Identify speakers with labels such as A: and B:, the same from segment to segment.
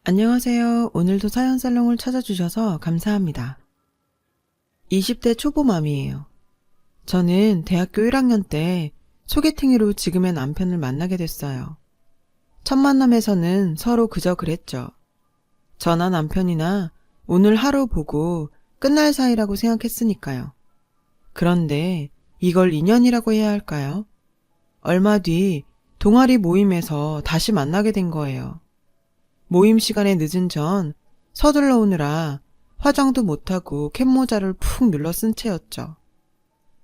A: 안녕하세요. 오늘도 사연살롱을 찾아주셔서 감사합니다. 20대 초보맘이에요. 저는 대학교 1학년 때 소개팅으로 지금의 남편을 만나게 됐어요. 첫 만남에서는 서로 그저 그랬죠. 저나 남편이나 오늘 하루 보고 끝날 사이라고 생각했으니까요. 그런데 이걸 인연이라고 해야 할까요? 얼마 뒤 동아리 모임에서 다시 만나게 된 거예요. 모임 시간에 늦은 전 서둘러 오느라 화장도 못하고 캡모자를 푹 눌러 쓴 채였죠.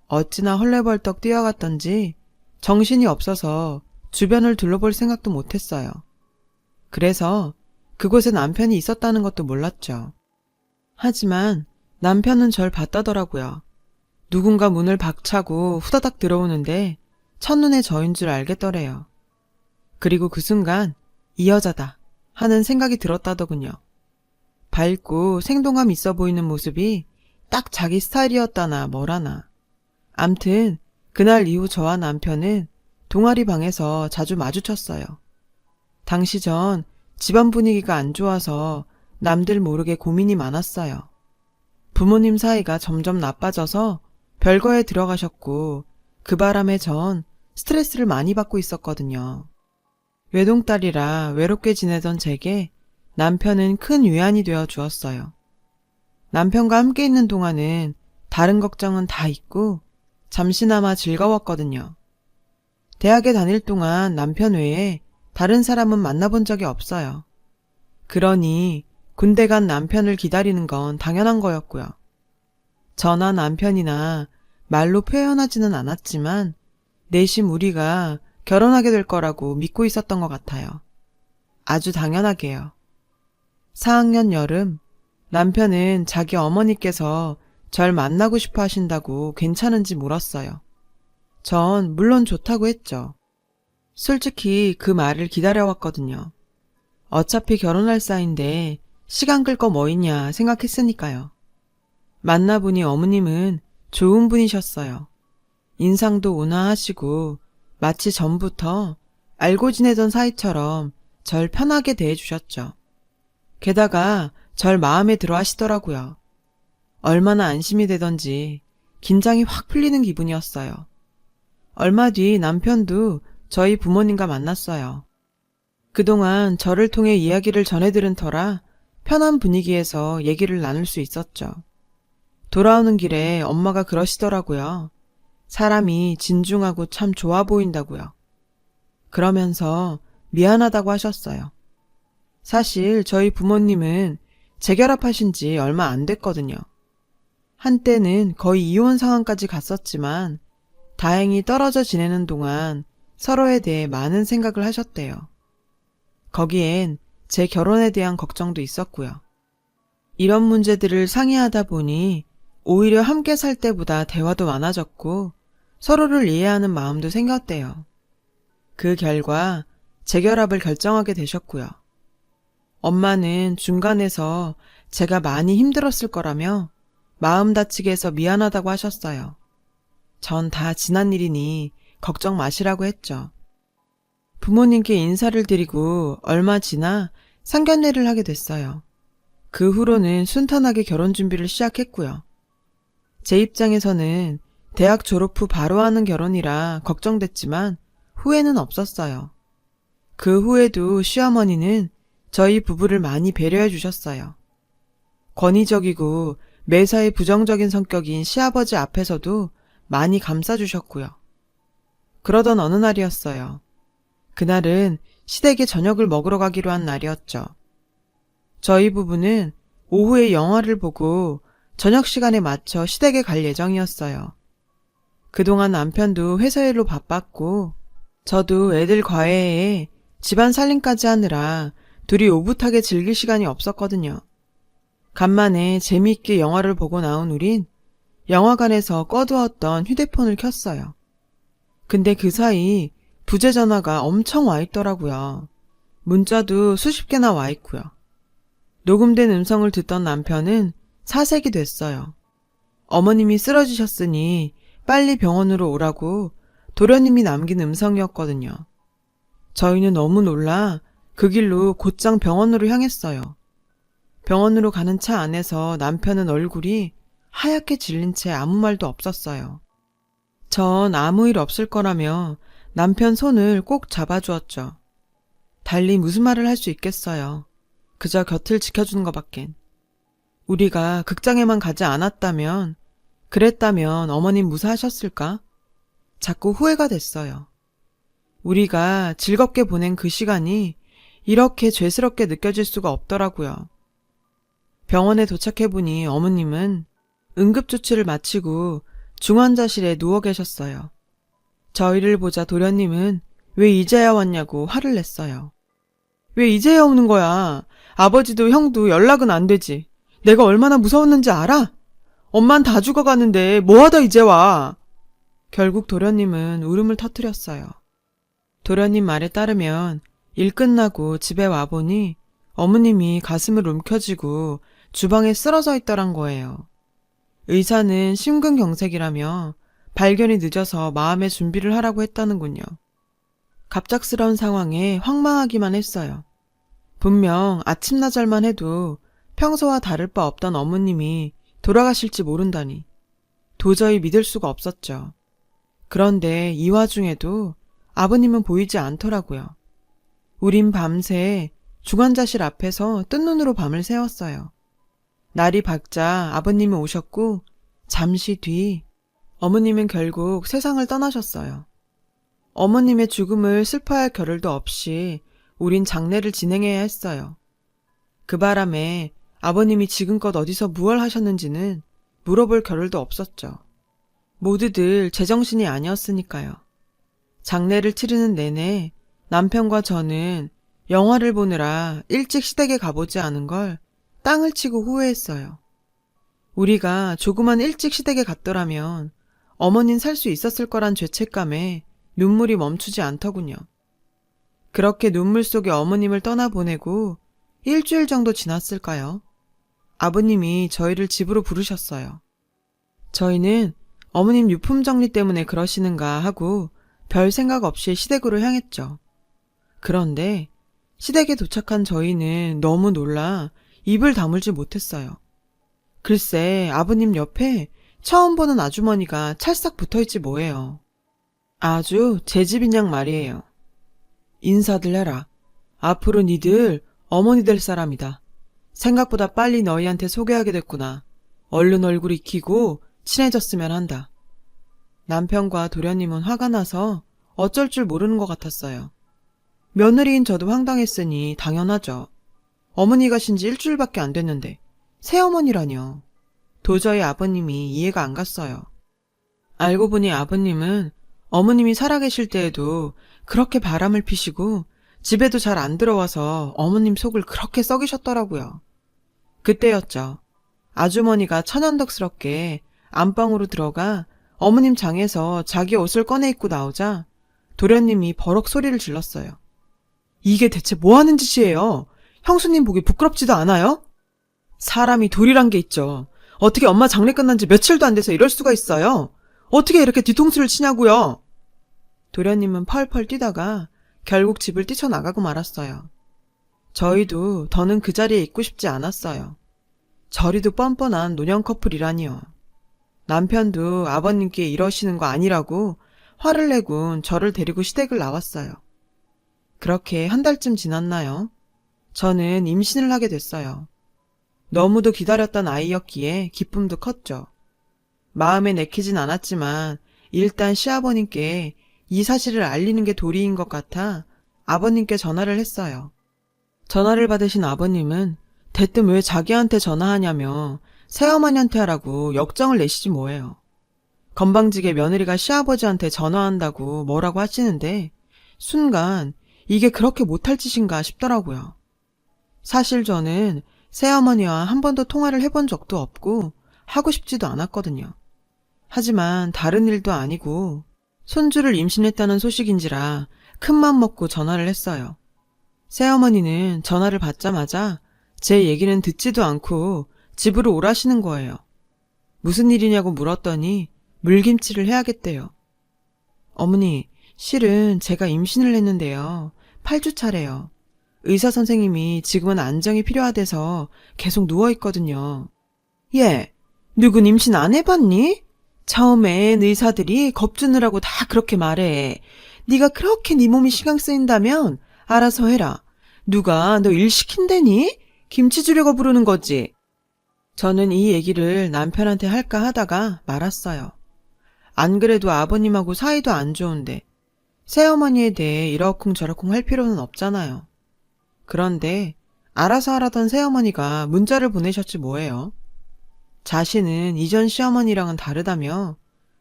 A: 어찌나 헐레벌떡 뛰어갔던지 정신이 없어서 주변을 둘러볼 생각도 못했어요. 그래서 그곳에 남편이 있었다는 것도 몰랐죠. 하지만 남편은 절 봤다더라고요. 누군가 문을 박차고 후다닥 들어오는데 첫눈에 저인 줄 알겠더래요. 그리고 그 순간 이 여자다 하는 생각이 들었다더군요. 밝고 생동감 있어 보이는 모습이 딱 자기 스타일이었다나 뭐라나. 암튼 그날 이후 저와 남편은 동아리 방에서 자주 마주쳤어요. 당시 전 집안 분위기가 안 좋아서 남들 모르게 고민이 많았어요. 부모님 사이가 점점 나빠져서 별거에 들어가셨고 그 바람에 전 스트레스를 많이 받고 있었거든요. 외동딸이라 외롭게 지내던 제게 남편은 큰 위안이 되어 주었어요. 남편과 함께 있는 동안은 다른 걱정은 다 잊고 잠시나마 즐거웠거든요. 대학에 다닐 동안 남편 외에 다른 사람은 만나본 적이 없어요. 그러니 군대 간 남편을 기다리는 건 당연한 거였고요. 저나 남편이나 말로 표현하지는 않았지만 내심 우리가 결혼하게 될 거라고 믿고 있었던 것 같아요. 아주 당연하게요. 4학년 여름, 남편은 자기 어머니께서 절 만나고 싶어 하신다고 괜찮은지 물었어요. 전 물론 좋다고 했죠. 솔직히 그 말을 기다려왔거든요. 어차피 결혼할 사이인데 시간 끌 거 뭐 있냐 생각했으니까요. 만나보니 어머님은 좋은 분이셨어요. 인상도 온화하시고 마치 전부터 알고 지내던 사이처럼 절 편하게 대해주셨죠. 게다가 절 마음에 들어 하시더라고요. 얼마나 안심이 되던지 긴장이 확 풀리는 기분이었어요. 얼마 뒤 남편도 저희 부모님과 만났어요. 그동안 저를 통해 이야기를 전해들은 터라 편한 분위기에서 얘기를 나눌 수 있었죠. 돌아오는 길에 엄마가 그러시더라고요. 사람이 진중하고 참 좋아 보인다고요. 그러면서 미안하다고 하셨어요. 사실 저희 부모님은 재결합하신 지 얼마 안 됐거든요. 한때는 거의 이혼 상황까지 갔었지만 다행히 떨어져 지내는 동안 서로에 대해 많은 생각을 하셨대요. 거기엔 제 결혼에 대한 걱정도 있었고요. 이런 문제들을 상의하다 보니 오히려 함께 살 때보다 대화도 많아졌고 서로를 이해하는 마음도 생겼대요. 그 결과 재결합을 결정하게 되셨고요. 엄마는 중간에서 제가 많이 힘들었을 거라며 마음 다치게 해서 미안하다고 하셨어요. 전 다 지난 일이니 걱정 마시라고 했죠. 부모님께 인사를 드리고 얼마 지나 상견례를 하게 됐어요. 그 후로는 순탄하게 결혼 준비를 시작했고요. 제 입장에서는 대학 졸업 후 바로 하는 결혼이라 걱정됐지만 후회는 없었어요. 그 후에도 시어머니는 저희 부부를 많이 배려해 주셨어요. 권위적이고 매사에 부정적인 성격인 시아버지 앞에서도 많이 감싸주셨고요. 그러던 어느 날이었어요. 그날은 시댁에 저녁을 먹으러 가기로 한 날이었죠. 저희 부부는 오후에 영화를 보고 저녁 시간에 맞춰 시댁에 갈 예정이었어요. 그동안 남편도 회사 일로 바빴고 저도 애들 과외에 집안 살림까지 하느라 둘이 오붓하게 즐길 시간이 없었거든요. 간만에 재미있게 영화를 보고 나온 우린 영화관에서 꺼두었던 휴대폰을 켰어요. 근데 그 사이 부재 전화가 엄청 와 있더라고요. 문자도 수십 개나 와 있고요. 녹음된 음성을 듣던 남편은 사색이 됐어요. 어머님이 쓰러지셨으니 빨리 병원으로 오라고 도련님이 남긴 음성이었거든요. 저희는 너무 놀라 그 길로 곧장 병원으로 향했어요. 병원으로 가는 차 안에서 남편은 얼굴이 하얗게 질린 채 아무 말도 없었어요. 전 아무 일 없을 거라며 남편 손을 꼭 잡아주었죠. 달리 무슨 말을 할 수 있겠어요. 그저 곁을 지켜주는 것밖엔. 우리가 극장에만 가지 않았다면, 그랬다면 어머님 무사하셨을까? 자꾸 후회가 됐어요. 우리가 즐겁게 보낸 그 시간이 이렇게 죄스럽게 느껴질 수가 없더라고요. 병원에 도착해보니 어머님은 응급조치를 마치고 중환자실에 누워 계셨어요. 저희를 보자 도련님은 왜 이제야 왔냐고 화를 냈어요. 왜 이제야 오는 거야? 아버지도 형도 연락은 안 되지. 내가 얼마나 무서웠는지 알아? 엄만 다 죽어가는데 뭐하다 이제 와? 결국 도련님은 울음을 터뜨렸어요. 도련님 말에 따르면 일 끝나고 집에 와보니 어머님이 가슴을 움켜쥐고 주방에 쓰러져 있더란 거예요. 의사는 심근경색이라며 발견이 늦어서 마음의 준비를 하라고 했다는군요. 갑작스러운 상황에 황망하기만 했어요. 분명 아침나절만 해도 평소와 다를 바 없던 어머님이 돌아가실지 모른다니 도저히 믿을 수가 없었죠. 그런데 이 와중에도 아버님은 보이지 않더라고요. 우린 밤새 중환자실 앞에서 뜬 눈으로 밤을 새웠어요. 날이 밝자 아버님은 오셨고 잠시 뒤 어머님은 결국 세상을 떠나셨어요. 어머님의 죽음을 슬퍼할 겨를도 없이 우린 장례를 진행해야 했어요. 그 바람에 아버님이 지금껏 어디서 무얼 하셨는지는 물어볼 겨를도 없었죠. 모두들 제정신이 아니었으니까요. 장례를 치르는 내내 남편과 저는 영화를 보느라 일찍 시댁에 가보지 않은 걸 땅을 치고 후회했어요. 우리가 조금만 일찍 시댁에 갔더라면 어머닌 살 수 있었을 거란 죄책감에 눈물이 멈추지 않더군요. 그렇게 눈물 속에 어머님을 떠나보내고 일주일 정도 지났을까요? 아버님이 저희를 집으로 부르셨어요. 저희는 어머님 유품 정리 때문에 그러시는가 하고 별 생각 없이 시댁으로 향했죠. 그런데 시댁에 도착한 저희는 너무 놀라 입을 다물지 못했어요. 글쎄 아버님 옆에 처음 보는 아주머니가 찰싹 붙어있지 뭐예요. 아주 제 집인 양 말이에요. 인사들 해라. 앞으로 니들 어머니 될 사람이다. 생각보다 빨리 너희한테 소개하게 됐구나. 얼른 얼굴 익히고 친해졌으면 한다. 남편과 도련님은 화가 나서 어쩔 줄 모르는 것 같았어요. 며느리인 저도 황당했으니 당연하죠. 어머니 가신 지 일주일밖에 안 됐는데 새어머니라뇨. 도저히 아버님이 이해가 안 갔어요. 알고 보니 아버님은 어머님이 살아계실 때에도 그렇게 바람을 피시고 집에도 잘 안 들어와서 어머님 속을 그렇게 썩이셨더라고요. 그때였죠. 아주머니가 천연덕스럽게 안방으로 들어가 어머님 장에서 자기 옷을 꺼내 입고 나오자 도련님이 버럭 소리를 질렀어요. 이게 대체 뭐 하는 짓이에요? 형수님 보기 부끄럽지도 않아요? 사람이 돌이란 게 있죠. 어떻게 엄마 장례 끝난 지 며칠도 안 돼서 이럴 수가 있어요? 어떻게 이렇게 뒤통수를 치냐고요? 도련님은 펄펄 뛰다가 결국 집을 뛰쳐나가고 말았어요. 저희도 더는 그 자리에 있고 싶지 않았어요. 저리도 뻔뻔한 노년 커플이라니요. 남편도 아버님께 이러시는 거 아니라고 화를 내곤 저를 데리고 시댁을 나왔어요. 그렇게 한 달쯤 지났나요? 저는 임신을 하게 됐어요. 너무도 기다렸던 아이였기에 기쁨도 컸죠. 마음에 내키진 않았지만 일단 시아버님께 이 사실을 알리는 게 도리인 것 같아 아버님께 전화를 했어요. 전화를 받으신 아버님은 대뜸 왜 자기한테 전화하냐며 새어머니한테 하라고 역정을 내시지 뭐예요. 건방지게 며느리가 시아버지한테 전화한다고 뭐라고 하시는데 순간 이게 그렇게 못할 짓인가 싶더라고요. 사실 저는 새어머니와 한 번도 통화를 해본 적도 없고 하고 싶지도 않았거든요. 하지만 다른 일도 아니고 손주를 임신했다는 소식인지라 큰맘 먹고 전화를 했어요. 새어머니는 전화를 받자마자 제 얘기는 듣지도 않고 집으로 오라시는 거예요. 무슨 일이냐고 물었더니 물김치를 해야겠대요. 어머니, 실은 제가 임신을 했는데요. 8주 차래요. 의사 선생님이 지금은 안정이 필요하대서 계속 누워있거든요. 얘, 누군 임신 안 해봤니? 처음엔 의사들이 겁주느라고 다 그렇게 말해. 네가 그렇게 네 몸이 신경 쓰인다면 알아서 해라. 누가 너 일 시킨다니? 김치 주려고 부르는 거지. 저는 이 얘기를 남편한테 할까 하다가 말았어요. 안 그래도 아버님하고 사이도 안 좋은데 새어머니에 대해 이러쿵저러쿵 할 필요는 없잖아요. 그런데 알아서 하라던 새어머니가 문자를 보내셨지 뭐예요. 자신은 이전 시어머니랑은 다르다며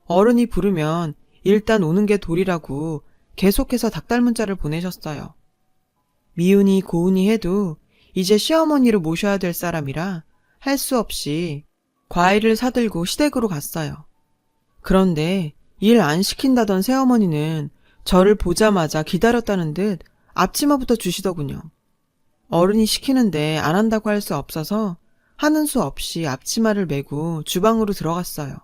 A: 어른이 부르면 일단 오는 게 도리라고 계속해서 닭달 문자를 보내셨어요. 미운이 고운이 해도 이제 시어머니를 모셔야 될 사람이라 할 수 없이 과일을 사들고 시댁으로 갔어요. 그런데 일 안 시킨다던 새어머니는 저를 보자마자 기다렸다는 듯 앞치마부터 주시더군요. 어른이 시키는데 안 한다고 할 수 없어서 하는 수 없이 앞치마를 메고 주방으로 들어갔어요.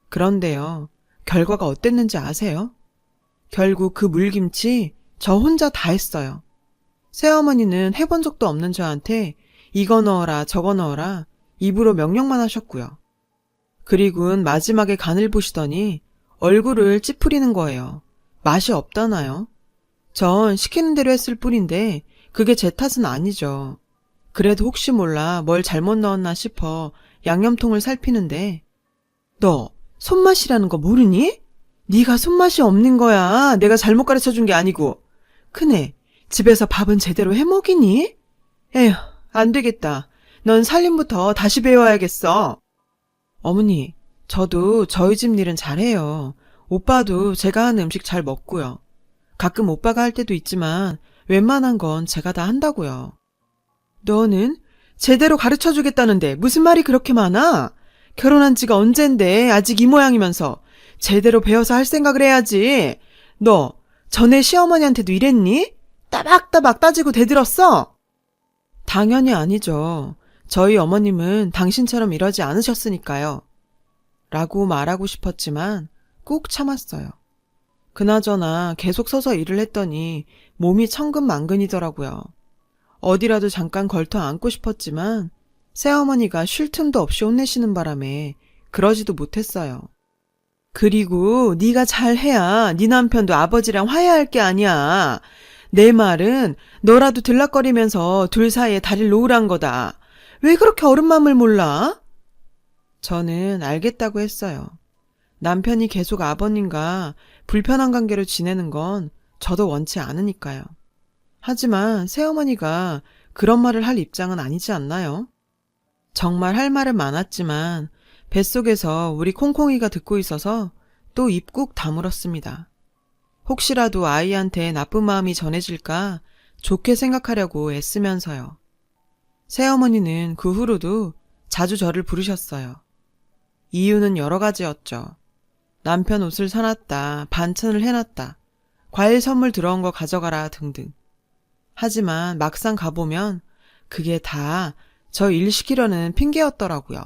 A: 그런데요, 결과가 어땠는지 아세요? 결국 그 물김치 저 혼자 다 했어요. 새어머니는 해본 적도 없는 저한테 이거 넣어라 저거 넣어라 입으로 명령만 하셨고요. 그리고는 마지막에 간을 보시더니 얼굴을 찌푸리는 거예요. 맛이 없다나요? 전 시키는 대로 했을 뿐인데 그게 제 탓은 아니죠. 그래도 혹시 몰라 뭘 잘못 넣었나 싶어 양념통을 살피는데 너 손맛이라는 거 모르니? 네가 손맛이 없는 거야. 내가 잘못 가르쳐준 게 아니고. 큰애, 집에서 밥은 제대로 해먹이니? 에휴, 안 되겠다. 넌 살림부터 다시 배워야겠어. 어머니, 저도 저희 집 일은 잘해요. 오빠도 제가 하는 음식 잘 먹고요. 가끔 오빠가 할 때도 있지만 웬만한 건 제가 다 한다고요. 너는 제대로 가르쳐주겠다는데 무슨 말이 그렇게 많아? 결혼한 지가 언젠데 아직 이 모양이면서 제대로 배워서 할 생각을 해야지. 너 전에 시어머니한테도 이랬니? 따박따박 따지고 대들었어? 당연히 아니죠. 저희 어머님은 당신처럼 이러지 않으셨으니까요. 라고 말하고 싶었지만 꾹 참았어요. 그나저나 계속 서서 일을 했더니 몸이 천근만근이더라고요. 어디라도 잠깐 걸터 앉고 싶었지만 새어머니가 쉴 틈도 없이 혼내시는 바람에 그러지도 못했어요. 그리고 네가 잘해야 네 남편도 아버지랑 화해할 게 아니야. 내 말은 너라도 들락거리면서 둘 사이에 다리를 놓으란 거다. 왜 그렇게 어른 마음을 몰라? 저는 알겠다고 했어요. 남편이 계속 아버님과 불편한 관계로 지내는 건 저도 원치 않으니까요. 하지만 새어머니가 그런 말을 할 입장은 아니지 않나요? 정말 할 말은 많았지만 뱃속에서 우리 콩콩이가 듣고 있어서 또 입 꾹 다물었습니다. 혹시라도 아이한테 나쁜 마음이 전해질까 좋게 생각하려고 애쓰면서요. 새어머니는 그 후로도 자주 저를 부르셨어요. 이유는 여러 가지였죠. 남편 옷을 사놨다, 반찬을 해놨다, 과일 선물 들어온 거 가져가라 등등. 하지만 막상 가보면 그게 다 저 일 시키려는 핑계였더라고요.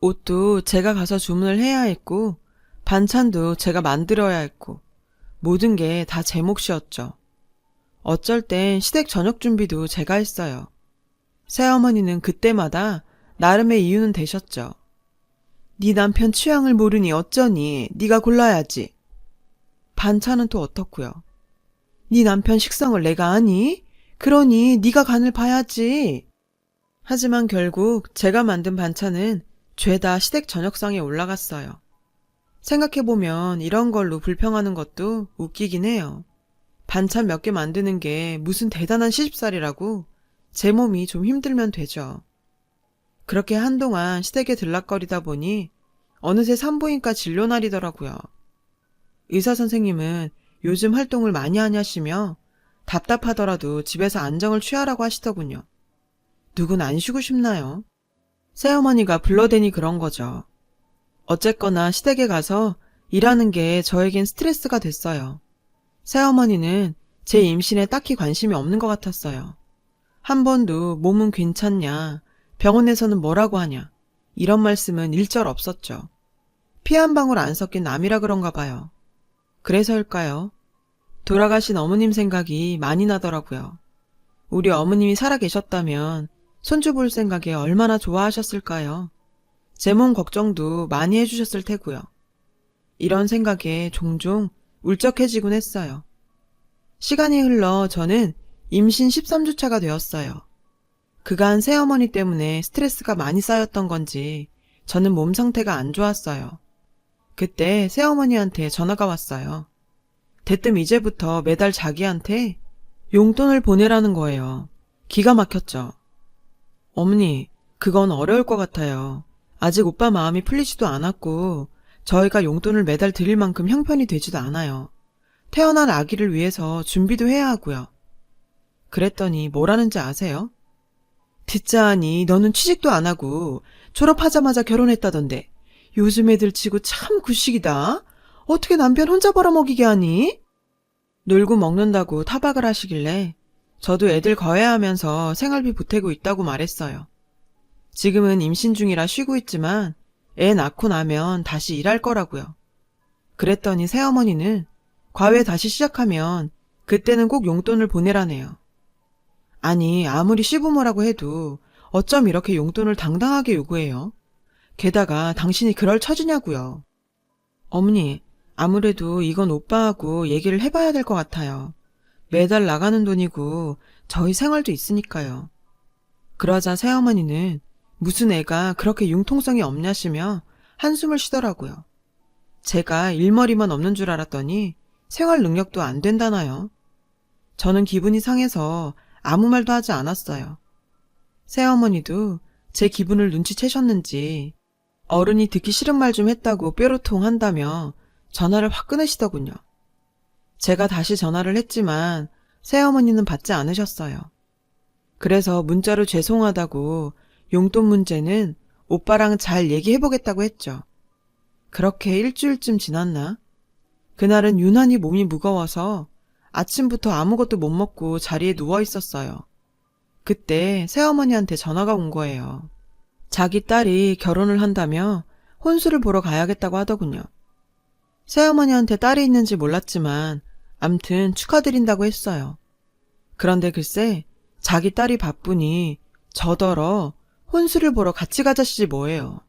A: 옷도 제가 가서 주문을 해야 했고 반찬도 제가 만들어야 했고 모든 게 다 제 몫이었죠. 어쩔 땐 시댁 저녁 준비도 제가 했어요. 새어머니는 그때마다 나름의 이유는 되셨죠. 네 남편 취향을 모르니 어쩌니 네가 골라야지. 반찬은 또 어떻고요. 네 남편 식성을 내가 아니? 그러니 네가 간을 봐야지. 하지만 결국 제가 만든 반찬은 죄다 시댁 저녁상에 올라갔어요. 생각해보면 이런 걸로 불평하는 것도 웃기긴 해요. 반찬 몇 개 만드는 게 무슨 대단한 시집살이라고 제 몸이 좀 힘들면 되죠. 그렇게 한동안 시댁에 들락거리다 보니 어느새 산부인과 진료날이더라고요. 의사 선생님은 요즘 활동을 많이 하냐시며 답답하더라도 집에서 안정을 취하라고 하시더군요. 누군 안 쉬고 싶나요? 새어머니가 불러대니 그런 거죠. 어쨌거나 시댁에 가서 일하는 게 저에겐 스트레스가 됐어요. 새어머니는 제 임신에 딱히 관심이 없는 것 같았어요. 한 번도 몸은 괜찮냐, 병원에서는 뭐라고 하냐, 이런 말씀은 일절 없었죠. 피 한 방울 안 섞인 남이라 그런가 봐요. 그래서일까요? 돌아가신 어머님 생각이 많이 나더라고요. 우리 어머님이 살아계셨다면 손주 볼 생각에 얼마나 좋아하셨을까요? 제 몸 걱정도 많이 해주셨을 테고요. 이런 생각에 종종 울적해지곤 했어요. 시간이 흘러 저는 임신 13주차가 되었어요. 그간 새어머니 때문에 스트레스가 많이 쌓였던 건지 저는 몸 상태가 안 좋았어요. 그때 새어머니한테 전화가 왔어요. 대뜸 이제부터 매달 자기한테 용돈을 보내라는 거예요. 기가 막혔죠. 어머니, 그건 어려울 것 같아요. 아직 오빠 마음이 풀리지도 않았고 저희가 용돈을 매달 드릴 만큼 형편이 되지도 않아요. 태어난 아기를 위해서 준비도 해야 하고요. 그랬더니 뭐라는지 아세요? 듣자하니 너는 취직도 안 하고 졸업하자마자 결혼했다던데 요즘 애들 치고 참 구식이다. 어떻게 남편 혼자 벌어먹이게 하니? 놀고 먹는다고 타박을 하시길래 저도 애들 거해하면서 생활비 보태고 있다고 말했어요. 지금은 임신 중이라 쉬고 있지만 애 낳고 나면 다시 일할 거라고요. 그랬더니 새어머니는 과외 다시 시작하면 그때는 꼭 용돈을 보내라네요. 아니, 아무리 시부모라고 해도 어쩜 이렇게 용돈을 당당하게 요구해요? 게다가 당신이 그럴 처지냐고요. 어머니, 아무래도 이건 오빠하고 얘기를 해봐야 될 것 같아요. 매달 나가는 돈이고 저희 생활도 있으니까요. 그러자 새어머니는 무슨 애가 그렇게 융통성이 없냐시며 한숨을 쉬더라고요. 제가 일머리만 없는 줄 알았더니 생활 능력도 안 된다나요. 저는 기분이 상해서 아무 말도 하지 않았어요. 새어머니도 제 기분을 눈치채셨는지 어른이 듣기 싫은 말 좀 했다고 뾰로통 한다며 전화를 확 끊으시더군요. 제가 다시 전화를 했지만 새어머니는 받지 않으셨어요. 그래서 문자로 죄송하다고 용돈 문제는 오빠랑 잘 얘기해보겠다고 했죠. 그렇게 일주일쯤 지났나? 그날은 유난히 몸이 무거워서 아침부터 아무것도 못 먹고 자리에 누워 있었어요. 그때 새어머니한테 전화가 온 거예요. 자기 딸이 결혼을 한다며 혼수를 보러 가야겠다고 하더군요. 새어머니한테 딸이 있는지 몰랐지만 암튼 축하드린다고 했어요. 그런데 글쎄 자기 딸이 바쁘니 저더러 혼수를 보러 같이 가자시지 뭐예요.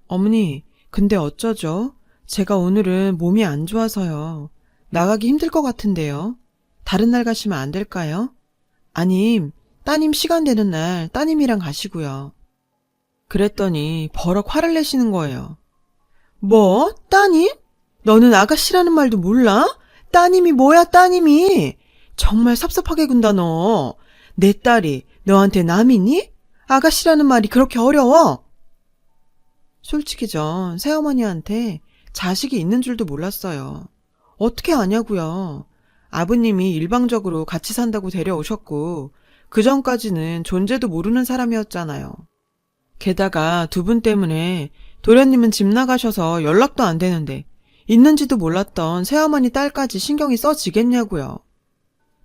A: 어머니, 근데 어쩌죠? 제가 오늘은 몸이 안 좋아서요. 나가기 힘들 것 같은데요. 다른 날 가시면 안 될까요? 아님, 따님 시간 되는 날 따님이랑 가시고요. 그랬더니 버럭 화를 내시는 거예요. 뭐? 따님? 너는 아가씨라는 말도 몰라? 따님이 뭐야, 따님이? 정말 섭섭하게 군다, 너. 내 딸이 너한테 남이니? 아가씨라는 말이 그렇게 어려워? 솔직히 전 새어머니한테 자식이 있는 줄도 몰랐어요. 어떻게 아냐고요. 아버님이 일방적으로 같이 산다고 데려오셨고 그 전까지는 존재도 모르는 사람이었잖아요. 게다가 두 분 때문에 도련님은 집 나가셔서 연락도 안 되는데 있는지도 몰랐던 새어머니 딸까지 신경이 써지겠냐고요.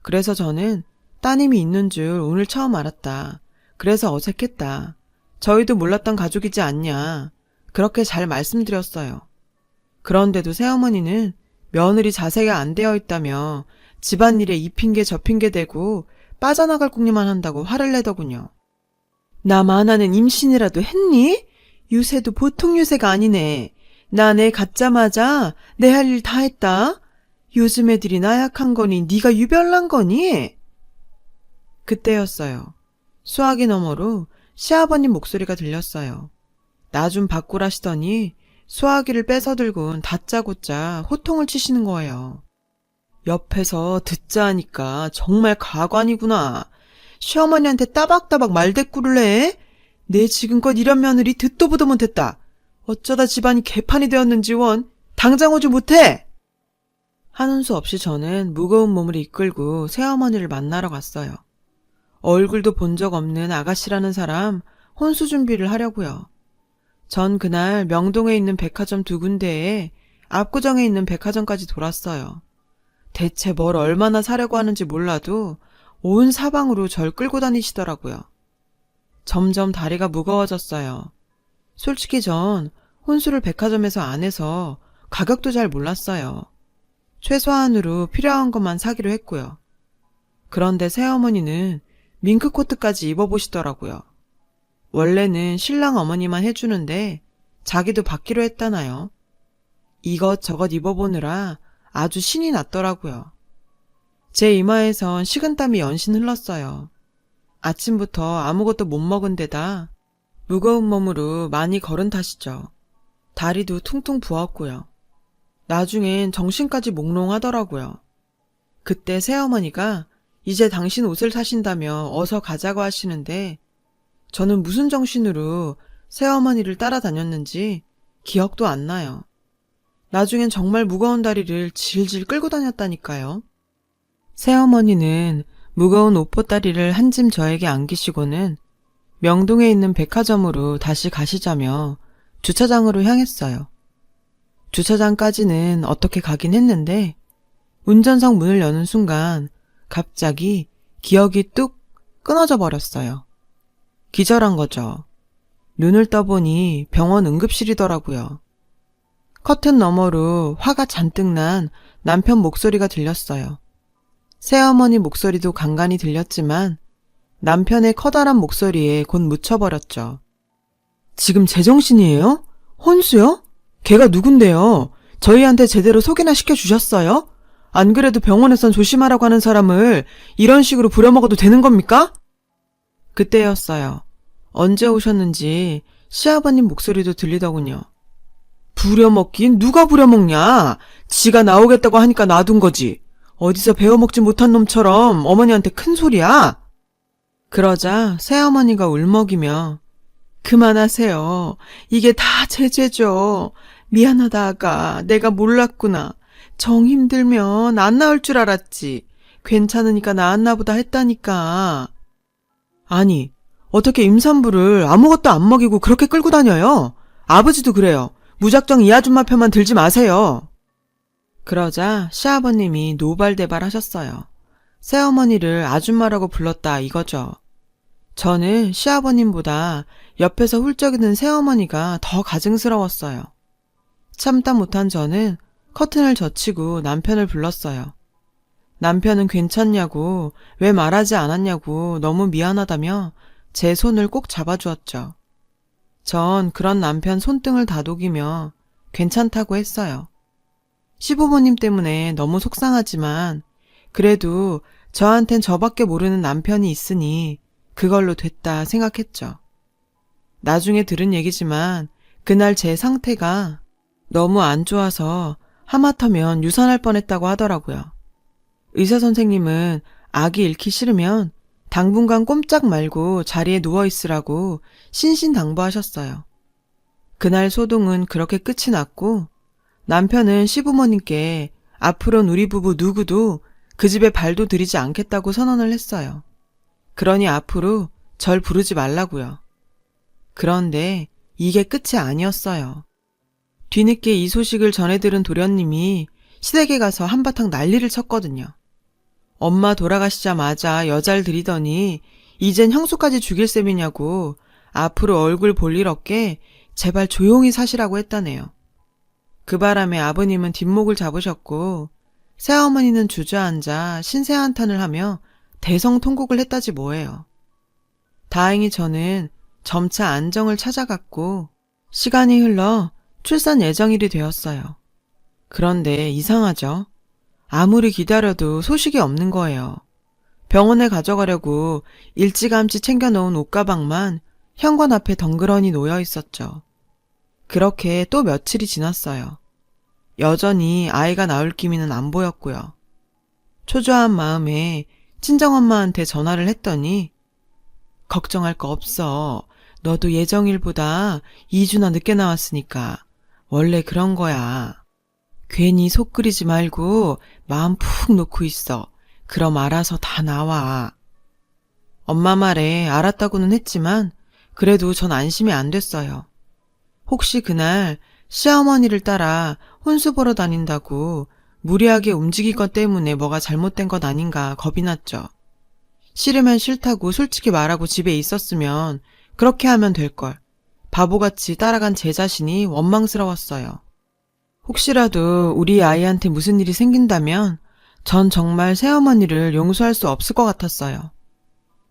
A: 그래서 저는 따님이 있는 줄 오늘 처음 알았다. 그래서 어색했다. 저희도 몰랐던 가족이지 않냐. 그렇게 잘 말씀드렸어요. 그런데도 새어머니는 며느리 자세가 안 되어 있다며 집안일에 이 핑계 저 핑계 대고 빠져나갈 궁리만 한다고 화를 내더군요. 나만 하는 임신이라도 했니? 유세도 보통 유세가 아니네. 나 애 갖자마자 내 할 일 다 했다. 요즘 애들이 나약한 거니 네가 유별난 거니? 그때였어요. 수화기 너머로 시아버님 목소리가 들렸어요. 나 좀 바꾸라시더니 수화기를 뺏어 들곤 다짜고짜 호통을 치시는 거예요. 옆에서 듣자 하니까 정말 가관이구나. 시어머니한테 따박따박 말대꾸를 해? 내 지금껏 이런 며느리 듣도 보도 못했다. 어쩌다 집안이 개판이 되었는지 원 당장 오지 못해! 하는 수 없이 저는 무거운 몸을 이끌고 새어머니를 만나러 갔어요. 얼굴도 본 적 없는 아가씨라는 사람 혼수 준비를 하려고요. 전 그날 명동에 있는 백화점 2군데에 압구정에 있는 백화점까지 돌았어요. 대체 뭘 얼마나 사려고 하는지 몰라도 온 사방으로 절 끌고 다니시더라고요. 점점 다리가 무거워졌어요. 솔직히 전 혼수를 백화점에서 안 해서 가격도 잘 몰랐어요. 최소한으로 필요한 것만 사기로 했고요. 그런데 새어머니는 밍크코트까지 입어보시더라고요. 원래는 신랑 어머니만 해주는데 자기도 받기로 했다나요. 이것저것 입어보느라 아주 신이 났더라고요. 제 이마에선 식은땀이 연신 흘렀어요. 아침부터 아무것도 못 먹은 데다 무거운 몸으로 많이 걸은 탓이죠. 다리도 퉁퉁 부었고요. 나중엔 정신까지 몽롱하더라고요. 그때 새어머니가 이제 당신 옷을 사신다며 어서 가자고 하시는데 저는 무슨 정신으로 새어머니를 따라다녔는지 기억도 안 나요. 나중엔 정말 무거운 다리를 질질 끌고 다녔다니까요. 새어머니는 무거운 옷보따리를 한 짐 저에게 안기시고는 명동에 있는 백화점으로 다시 가시자며 주차장으로 향했어요. 주차장까지는 어떻게 가긴 했는데 운전석 문을 여는 순간 갑자기 기억이 뚝 끊어져 버렸어요. 기절한 거죠. 눈을 떠보니 병원 응급실이더라고요. 커튼 너머로 화가 잔뜩 난 남편 목소리가 들렸어요. 새어머니 목소리도 간간히 들렸지만 남편의 커다란 목소리에 곧 묻혀버렸죠. 지금 제정신이에요? 혼수요? 걔가 누군데요? 저희한테 제대로 소개나 시켜주셨어요? 안 그래도 병원에선 조심하라고 하는 사람을 이런 식으로 부려먹어도 되는 겁니까? 그때였어요. 언제 오셨는지 시아버님 목소리도 들리더군요. 부려먹긴 누가 부려먹냐? 지가 나오겠다고 하니까 놔둔 거지. 어디서 배워먹지 못한 놈처럼 어머니한테 큰 소리야? 그러자 새어머니가 울먹이며 그만하세요. 이게 다 제 죄죠. 미안하다 아가. 내가 몰랐구나. 정 힘들면 안 나올 줄 알았지. 괜찮으니까 나았나 보다 했다니까. 아니, 어떻게 임산부를 아무것도 안 먹이고 그렇게 끌고 다녀요? 아버지도 그래요. 무작정 이 아줌마 편만 들지 마세요. 그러자 시아버님이 노발대발 하셨어요. 새어머니를 아줌마라고 불렀다 이거죠. 저는 시아버님보다 옆에서 훌쩍이는 새어머니가 더 가증스러웠어요. 참다 못한 저는 커튼을 젖히고 남편을 불렀어요. 남편은 괜찮냐고, 왜 말하지 않았냐고 너무 미안하다며 제 손을 꼭 잡아주었죠. 전 그런 남편 손등을 다독이며 괜찮다고 했어요. 시부모님 때문에 너무 속상하지만 그래도 저한텐 저밖에 모르는 남편이 있으니 그걸로 됐다 생각했죠. 나중에 들은 얘기지만 그날 제 상태가 너무 안 좋아서 하마터면 유산할 뻔했다고 하더라고요. 의사 선생님은 아기 잃기 싫으면 당분간 꼼짝 말고 자리에 누워있으라고 신신당부하셨어요. 그날 소동은 그렇게 끝이 났고 남편은 시부모님께 앞으로는 우리 부부 누구도 그 집에 발도 들이지 않겠다고 선언을 했어요. 그러니 앞으로 절 부르지 말라고요. 그런데 이게 끝이 아니었어요. 뒤늦게 이 소식을 전해들은 도련님이 시댁에 가서 한바탕 난리를 쳤거든요. 엄마 돌아가시자마자 여자를 들이더니 이젠 형수까지 죽일 셈이냐고 앞으로 얼굴 볼 일 없게 제발 조용히 사시라고 했다네요. 그 바람에 아버님은 뒷목을 잡으셨고 새어머니는 주저앉아 신세한탄을 하며 대성통곡을 했다지 뭐예요. 다행히 저는 점차 안정을 찾아갔고 시간이 흘러 출산 예정일이 되었어요. 그런데 이상하죠? 아무리 기다려도 소식이 없는 거예요. 병원에 가져가려고 일찌감치 챙겨놓은 옷가방만 현관 앞에 덩그러니 놓여 있었죠. 그렇게 또 며칠이 지났어요. 여전히 아이가 나올 기미는 안 보였고요. 초조한 마음에 친정엄마한테 전화를 했더니 걱정할 거 없어. 너도 예정일보다 2주나 늦게 나왔으니까 원래 그런 거야. 괜히 속 끓이지 말고 마음 푹 놓고 있어. 그럼 알아서 다 나와. 엄마 말에 알았다고는 했지만 그래도 전 안심이 안 됐어요. 혹시 그날 시어머니를 따라 혼수 보러 다닌다고 무리하게 움직일 것 때문에 뭐가 잘못된 것 아닌가 겁이 났죠. 싫으면 싫다고 솔직히 말하고 집에 있었으면 그렇게 하면 될걸. 바보같이 따라간 제 자신이 원망스러웠어요. 혹시라도 우리 아이한테 무슨 일이 생긴다면 전 정말 새어머니를 용서할 수 없을 것 같았어요.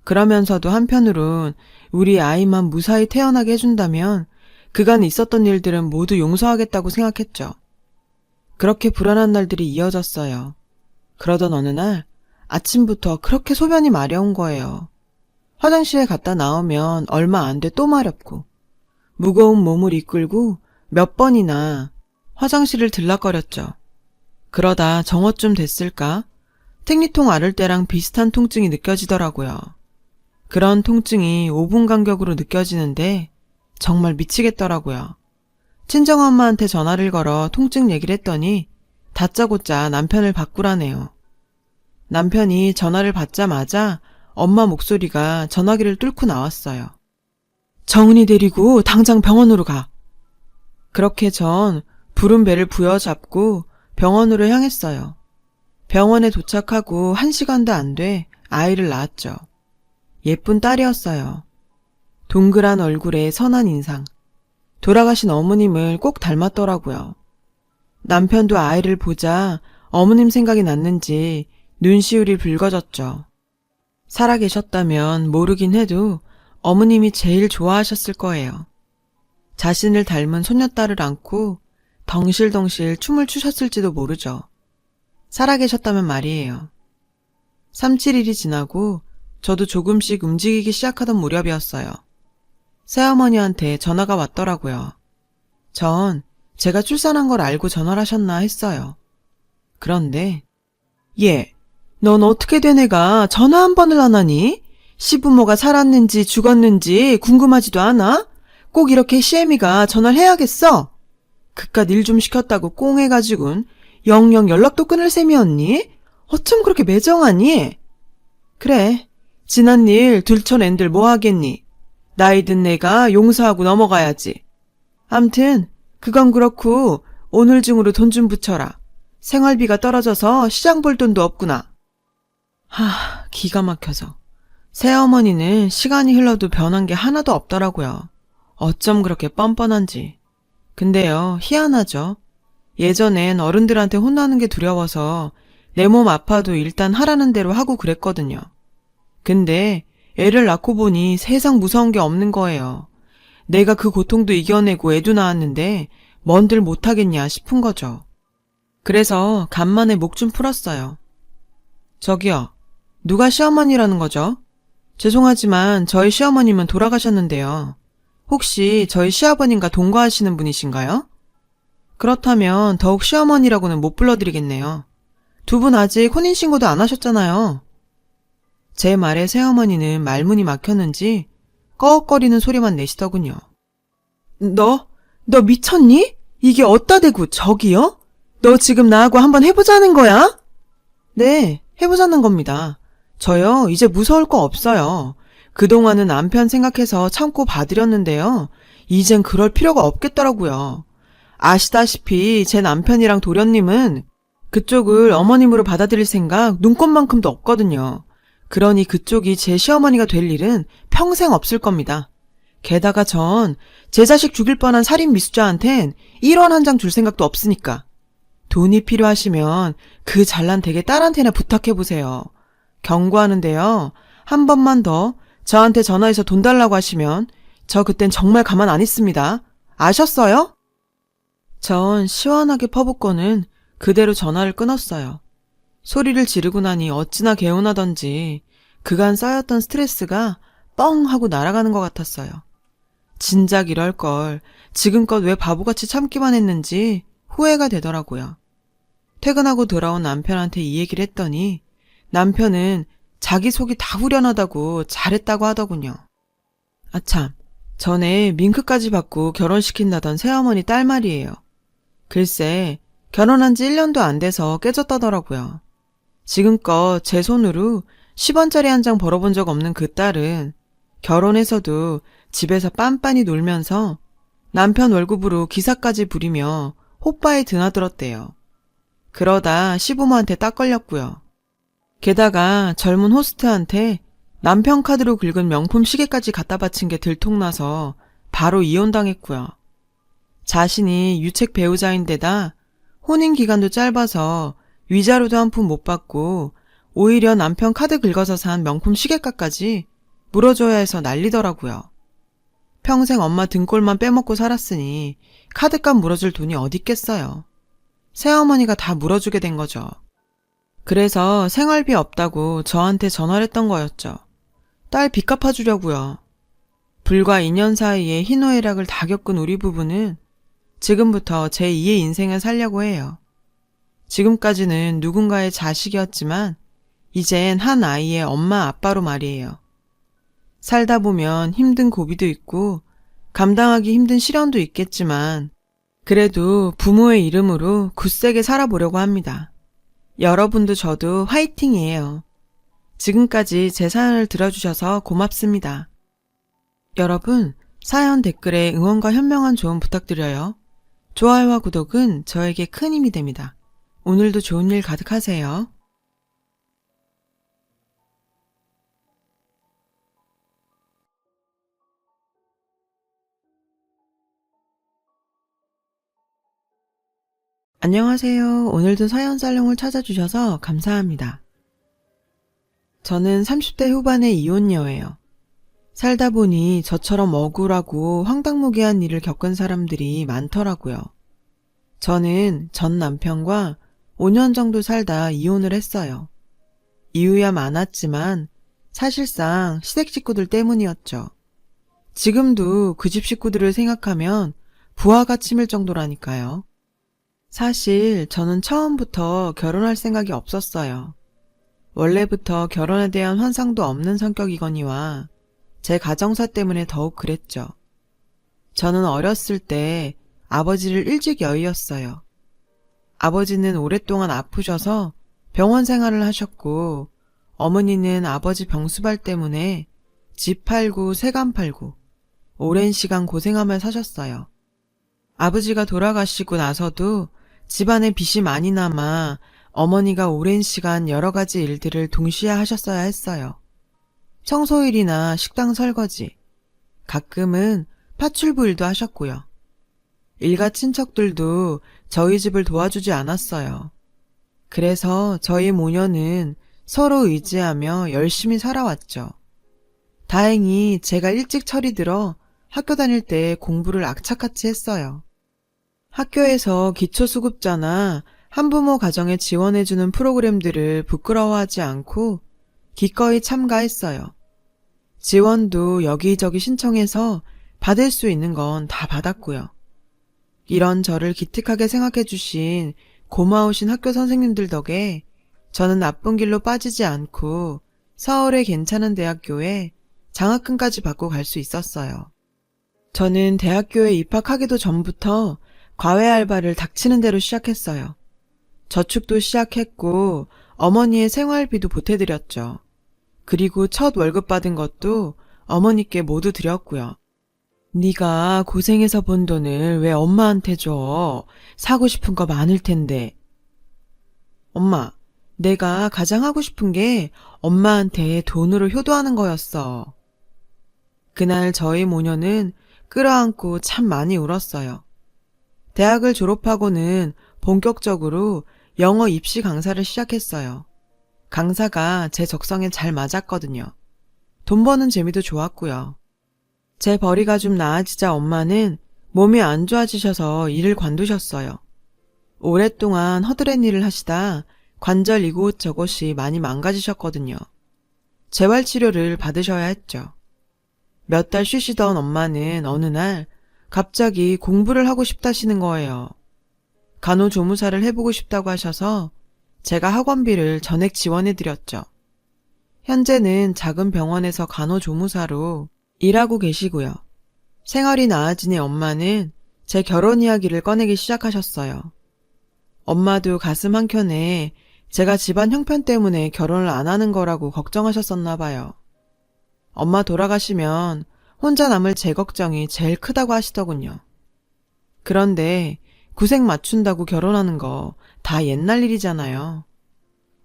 A: 그러면서도 한편으론 우리 아이만 무사히 태어나게 해준다면 그간 있었던 일들은 모두 용서하겠다고 생각했죠. 그렇게 불안한 날들이 이어졌어요. 그러던 어느 날 아침부터 그렇게 소변이 마려운 거예요. 화장실에 갔다 나오면 얼마 안 돼 또 마렵고 무거운 몸을 이끌고 몇 번이나 화장실을 들락거렸죠. 그러다 정오쯤 됐을까? 생리통 앓을 때랑 비슷한 통증이 느껴지더라고요. 그런 통증이 5분 간격으로 느껴지는데 정말 미치겠더라고요. 친정엄마한테 전화를 걸어 통증 얘기를 했더니 다짜고짜 남편을 바꾸라네요. 남편이 전화를 받자마자 엄마 목소리가 전화기를 뚫고 나왔어요. 정은이 데리고 당장 병원으로 가. 그렇게 전 부른 배를 부여잡고 병원으로 향했어요. 병원에 도착하고 1시간도 안 돼 아이를 낳았죠. 예쁜 딸이었어요. 동그란 얼굴에 선한 인상. 돌아가신 어머님을 꼭 닮았더라고요. 남편도 아이를 보자 어머님 생각이 났는지 눈시울이 붉어졌죠. 살아계셨다면 모르긴 해도 어머님이 제일 좋아하셨을 거예요. 자신을 닮은 손녀딸을 안고 덩실덩실 춤을 추셨을지도 모르죠. 살아계셨다면 말이에요. 3, 7일이 지나고 저도 조금씩 움직이기 시작하던 무렵이었어요. 새어머니한테 전화가 왔더라고요. 전 제가 출산한 걸 알고 전화를 하셨나 했어요. 그런데 넌 어떻게 된 애가 전화 한 번을 안 하니? 시부모가 살았는지 죽었는지 궁금하지도 않아? 꼭 이렇게 시애미가 전화를 해야겠어? 그깟 일 좀 시켰다고 꽁해가지고는 영영 연락도 끊을 셈이었니? 어쩜 그렇게 매정하니? 그래, 지난 일 들춰낸들 뭐 하겠니? 나이 든 내가 용서하고 넘어가야지. 암튼 그건 그렇고 오늘 중으로 돈 좀 붙여라. 생활비가 떨어져서 시장 볼 돈도 없구나. 기가 막혀서. 새어머니는 시간이 흘러도 변한 게 하나도 없더라고요. 어쩜 그렇게 뻔뻔한지. 근데요, 희한하죠. 예전엔 어른들한테 혼나는 게 두려워서 내 몸 아파도 일단 하라는 대로 하고 그랬거든요. 근데 애를 낳고 보니 세상 무서운 게 없는 거예요. 내가 그 고통도 이겨내고 애도 낳았는데 뭔들 못하겠냐 싶은 거죠. 그래서 간만에 목 좀 풀었어요. 저기요, 누가 시어머니라는 거죠? 죄송하지만 저희 시어머님은 돌아가셨는데요. 혹시 저희 시아버님과 동거하시는 분이신가요? 그렇다면 더욱 시어머니라고는 못 불러드리겠네요. 두 분 아직 혼인신고도 안 하셨잖아요. 제 말에 새어머니는 말문이 막혔는지 꺼억거리는 소리만 내시더군요. 너 미쳤니? 이게 어따 대고 저기요? 너 지금 나하고 한번 해보자는 거야? 네, 해보자는 겁니다. 저요, 이제 무서울 거 없어요. 그동안은 남편 생각해서 참고 봐드렸는데요. 이젠 그럴 필요가 없겠더라고요. 아시다시피 제 남편이랑 도련님은 그쪽을 어머님으로 받아들일 생각 눈꼽만큼도 없거든요. 그러니 그쪽이 제 시어머니가 될 일은 평생 없을 겁니다. 게다가 전 제 자식 죽일 뻔한 살인 미수자한텐 1원 한 장 줄 생각도 없으니까. 돈이 필요하시면 그 잘난 댁의 딸한테나 부탁해보세요. 경고하는데요. 한 번만 더 저한테 전화해서 돈 달라고 하시면 저 그땐 정말 가만 안 있습니다. 아셨어요? 전 시원하게 퍼붓고는 그대로 전화를 끊었어요. 소리를 지르고 나니 어찌나 개운하던지 그간 쌓였던 스트레스가 뻥 하고 날아가는 것 같았어요. 진작 이럴 걸 지금껏 왜 바보같이 참기만 했는지 후회가 되더라고요. 퇴근하고 돌아온 남편한테 이 얘기를 했더니 남편은 자기 속이 다 후련하다고 잘했다고 하더군요. 아참, 전에 밍크까지 받고 결혼시킨다던 새어머니 딸 말이에요. 글쎄, 결혼한 지 1년도 안 돼서 깨졌다더라고요. 지금껏 제 손으로 10원짜리 한 장 벌어본 적 없는 그 딸은 결혼해서도 집에서 빤빤히 놀면서 남편 월급으로 기사까지 부리며 호빠에 드나들었대요. 그러다 시부모한테 딱 걸렸고요. 게다가 젊은 호스트한테 남편 카드로 긁은 명품 시계까지 갖다 바친 게 들통나서 바로 이혼당했고요. 자신이 유책 배우자인데다 혼인 기간도 짧아서 위자료도 한 푼 못 받고 오히려 남편 카드 긁어서 산 명품 시계값까지 물어줘야 해서 난리더라고요. 평생 엄마 등골만 빼먹고 살았으니 카드값 물어줄 돈이 어디 있겠어요. 새어머니가 다 물어주게 된 거죠. 그래서 생활비 없다고 저한테 전화를 했던 거였죠. 딸 빚 갚아주려고요. 불과 2년 사이에 희노애락을 다 겪은 우리 부부는 지금부터 제2의 인생을 살려고 해요. 지금까지는 누군가의 자식이었지만 이젠 한 아이의 엄마 아빠로 말이에요. 살다 보면 힘든 고비도 있고 감당하기 힘든 시련도 있겠지만 그래도 부모의 이름으로 굳세게 살아보려고 합니다. 여러분도 저도 화이팅이에요. 지금까지 제 사연을 들어주셔서 고맙습니다. 여러분, 사연 댓글에 응원과 현명한 조언 부탁드려요. 좋아요와 구독은 저에게 큰 힘이 됩니다. 오늘도 좋은 일 가득하세요. 안녕하세요. 오늘도 사연 살롱을 찾아주셔서 감사합니다. 저는 30대 후반의 이혼녀예요. 살다 보니 저처럼 억울하고 황당무계한 일을 겪은 사람들이 많더라고요. 저는 전 남편과 5년 정도 살다 이혼을 했어요. 이유야 많았지만 사실상 시댁 식구들 때문이었죠. 지금도 그 집 식구들을 생각하면 부하가 치밀 정도라니까요. 사실 저는 처음부터 결혼할 생각이 없었어요. 원래부터 결혼에 대한 환상도 없는 성격이거니와 제 가정사 때문에 더욱 그랬죠. 저는 어렸을 때 아버지를 일찍 여의었어요. 아버지는 오랫동안 아프셔서 병원 생활을 하셨고 어머니는 아버지 병수발 때문에 집 팔고 세간 팔고 오랜 시간 고생하며 사셨어요. 아버지가 돌아가시고 나서도 집안에 빚이 많이 남아 어머니가 오랜 시간 여러 가지 일들을 동시에 하셨어야 했어요. 청소일이나 식당 설거지, 가끔은 파출부 일도 하셨고요. 일가 친척들도 저희 집을 도와주지 않았어요. 그래서 저희 모녀는 서로 의지하며 열심히 살아왔죠. 다행히 제가 일찍 철이 들어 학교 다닐 때 공부를 악착같이 했어요. 학교에서 기초수급자나 한부모 가정에 지원해주는 프로그램들을 부끄러워하지 않고 기꺼이 참가했어요. 지원도 여기저기 신청해서 받을 수 있는 건 다 받았고요. 이런 저를 기특하게 생각해 주신 고마우신 학교 선생님들 덕에 저는 나쁜 길로 빠지지 않고 서울의 괜찮은 대학교에 장학금까지 받고 갈 수 있었어요. 저는 대학교에 입학하기도 전부터 과외 알바를 닥치는 대로 시작했어요. 저축도 시작했고 어머니의 생활비도 보태드렸죠. 그리고 첫 월급 받은 것도 어머니께 모두 드렸고요. 네가 고생해서 번 돈을 왜 엄마한테 줘? 사고 싶은 거 많을 텐데. 엄마, 내가 가장 하고 싶은 게 엄마한테 돈으로 효도하는 거였어. 그날 저희 모녀는 끌어안고 참 많이 울었어요. 대학을 졸업하고는 본격적으로 영어 입시 강사를 시작했어요. 강사가 제 적성에 잘 맞았거든요. 돈 버는 재미도 좋았고요. 제 벌이가 좀 나아지자 엄마는 몸이 안 좋아지셔서 일을 관두셨어요. 오랫동안 허드렛 일을 하시다 관절 이곳저곳이 많이 망가지셨거든요. 재활치료를 받으셔야 했죠. 몇 달 쉬시던 엄마는 어느 날 갑자기 공부를 하고 싶다시는 거예요. 간호조무사를 해보고 싶다고 하셔서 제가 학원비를 전액 지원해드렸죠. 현재는 작은 병원에서 간호조무사로 일하고 계시고요. 생활이 나아지니 엄마는 제 결혼 이야기를 꺼내기 시작하셨어요. 엄마도 가슴 한켠에 제가 집안 형편 때문에 결혼을 안 하는 거라고 걱정하셨었나 봐요. 엄마 돌아가시면 혼자 남을 제 걱정이 제일 크다고 하시더군요. 그런데 구색 맞춘다고 결혼하는 거 다 옛날 일이잖아요.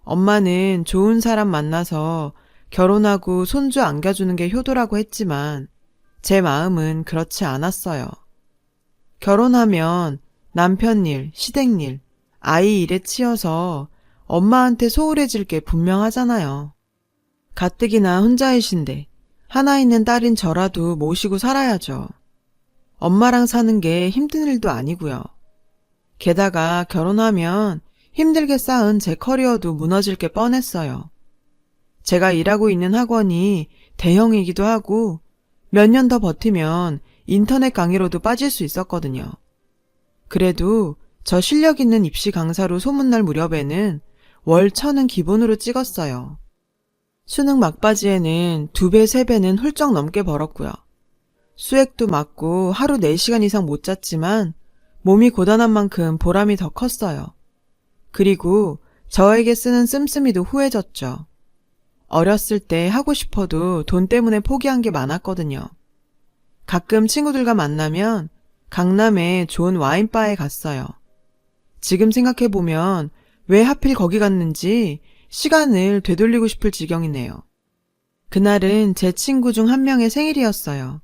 A: 엄마는 좋은 사람 만나서 결혼하고 손주 안겨주는 게 효도라고 했지만 제 마음은 그렇지 않았어요. 결혼하면 남편 일, 시댁 일, 아이 일에 치여서 엄마한테 소홀해질 게 분명하잖아요. 가뜩이나 혼자이신데 하나 있는 딸인 저라도 모시고 살아야죠. 엄마랑 사는 게 힘든 일도 아니고요. 게다가 결혼하면 힘들게 쌓은 제 커리어도 무너질 게 뻔했어요. 제가 일하고 있는 학원이 대형이기도 하고 몇 년 더 버티면 인터넷 강의로도 빠질 수 있었거든요. 그래도 저 실력 있는 입시 강사로 소문날 무렵에는 월 1,000은 기본으로 찍었어요. 수능 막바지에는 2배, 3배는 훌쩍 넘게 벌었고요. 수액도 맞고 하루 4시간 이상 못 잤지만 몸이 고단한 만큼 보람이 더 컸어요. 그리고 저에게 쓰는 씀씀이도 후해졌죠. 어렸을 때 하고 싶어도 돈 때문에 포기한 게 많았거든요. 가끔 친구들과 만나면 강남에 좋은 와인바에 갔어요. 지금 생각해보면 왜 하필 거기 갔는지 시간을 되돌리고 싶을 지경이네요. 그날은 제 친구 중 한 명의 생일이었어요.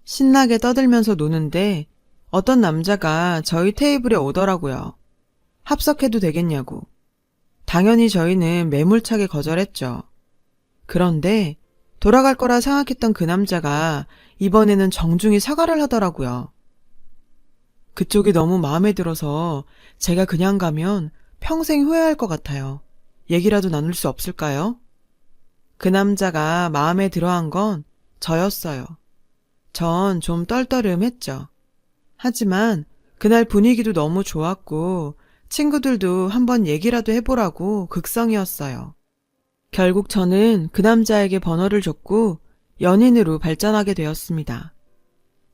A: 신나게 떠들면서 노는데 어떤 남자가 저희 테이블에 오더라고요. 합석해도 되겠냐고. 당연히 저희는 매몰차게 거절했죠. 그런데 돌아갈 거라 생각했던 그 남자가 이번에는 정중히 사과를 하더라고요. 그쪽이 너무 마음에 들어서 제가 그냥 가면 평생 후회할 것 같아요. 얘기라도 나눌 수 없을까요? 그 남자가 마음에 들어한 건 저였어요. 전 좀 떨떠름했죠. 하지만 그날 분위기도 너무 좋았고 친구들도 한번 얘기라도 해보라고 극성이었어요. 결국 저는 그 남자에게 번호를 줬고 연인으로 발전하게 되었습니다.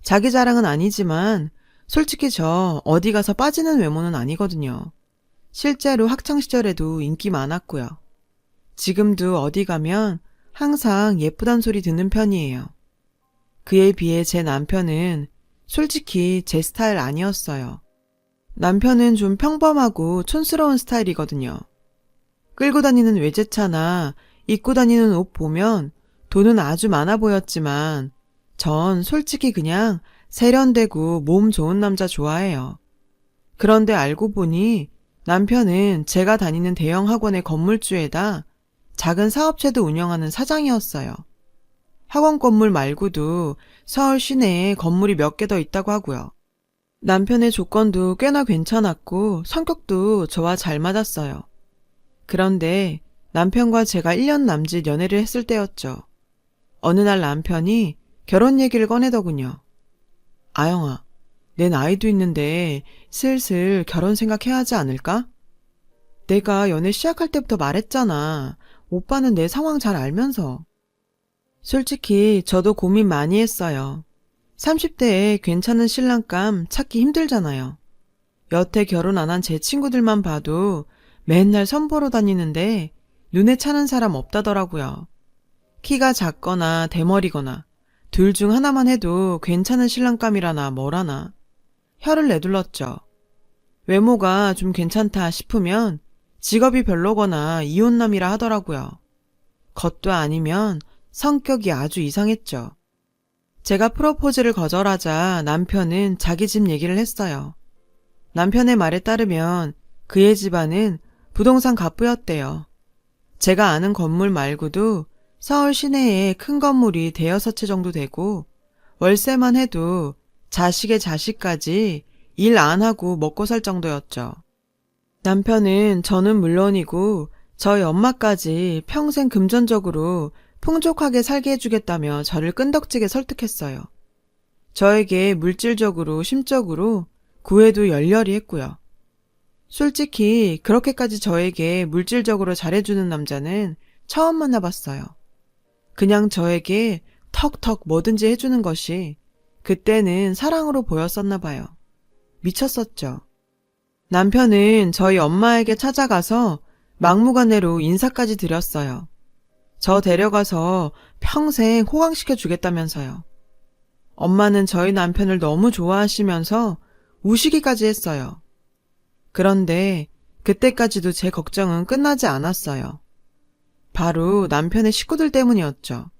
A: 자기 자랑은 아니지만 솔직히 저 어디 가서 빠지는 외모는 아니거든요. 실제로 학창시절에도 인기 많았고요. 지금도 어디 가면 항상 예쁘단 소리 듣는 편이에요. 그에 비해 제 남편은 솔직히 제 스타일 아니었어요. 남편은 좀 평범하고 촌스러운 스타일이거든요. 끌고 다니는 외제차나 입고 다니는 옷 보면 돈은 아주 많아 보였지만 전 솔직히 그냥 세련되고 몸 좋은 남자 좋아해요. 그런데 알고 보니 남편은 제가 다니는 대형 학원의 건물주에다 작은 사업체도 운영하는 사장이었어요. 학원 건물 말고도 서울 시내에 건물이 몇 개 더 있다고 하고요. 남편의 조건도 꽤나 괜찮았고 성격도 저와 잘 맞았어요. 그런데 남편과 제가 1년 남짓 연애를 했을 때였죠. 어느 날 남편이 결혼 얘기를 꺼내더군요. 아영아, 내 나이도 있는데 슬슬 결혼 생각해야 하지 않을까? 내가 연애 시작할 때부터 말했잖아. 오빠는 내 상황 잘 알면서. 솔직히 저도 고민 많이 했어요. 30대에 괜찮은 신랑감 찾기 힘들잖아요. 여태 결혼 안 한 제 친구들만 봐도 맨날 선보러 다니는데 눈에 차는 사람 없다더라고요. 키가 작거나 대머리거나 둘 중 하나만 해도 괜찮은 신랑감이라나 뭐라나. 혀를 내둘렀죠. 외모가 좀 괜찮다 싶으면 직업이 별로거나 이혼남이라 하더라고요. 겉도 아니면 성격이 아주 이상했죠. 제가 프로포즈를 거절하자 남편은 자기 집 얘기를 했어요. 남편의 말에 따르면 그의 집안은 부동산 갑부였대요. 제가 아는 건물 말고도 서울 시내에 큰 건물이 대여섯 채 정도 되고 월세만 해도 자식의 자식까지 일 안 하고 먹고 살 정도였죠. 남편은 저는 물론이고 저희 엄마까지 평생 금전적으로 풍족하게 살게 해주겠다며 저를 끈덕지게 설득했어요. 저에게 물질적으로 심적으로 구애도 열렬히 했고요. 솔직히 그렇게까지 저에게 물질적으로 잘해주는 남자는 처음 만나봤어요. 그냥 저에게 턱턱 뭐든지 해주는 것이 그때는 사랑으로 보였었나 봐요. 미쳤었죠. 남편은 저희 엄마에게 찾아가서 막무가내로 인사까지 드렸어요. 저 데려가서 평생 호강시켜 주겠다면서요. 엄마는 저희 남편을 너무 좋아하시면서 우시기까지 했어요. 그런데 그때까지도 제 걱정은 끝나지 않았어요. 바로 남편의 식구들 때문이었죠.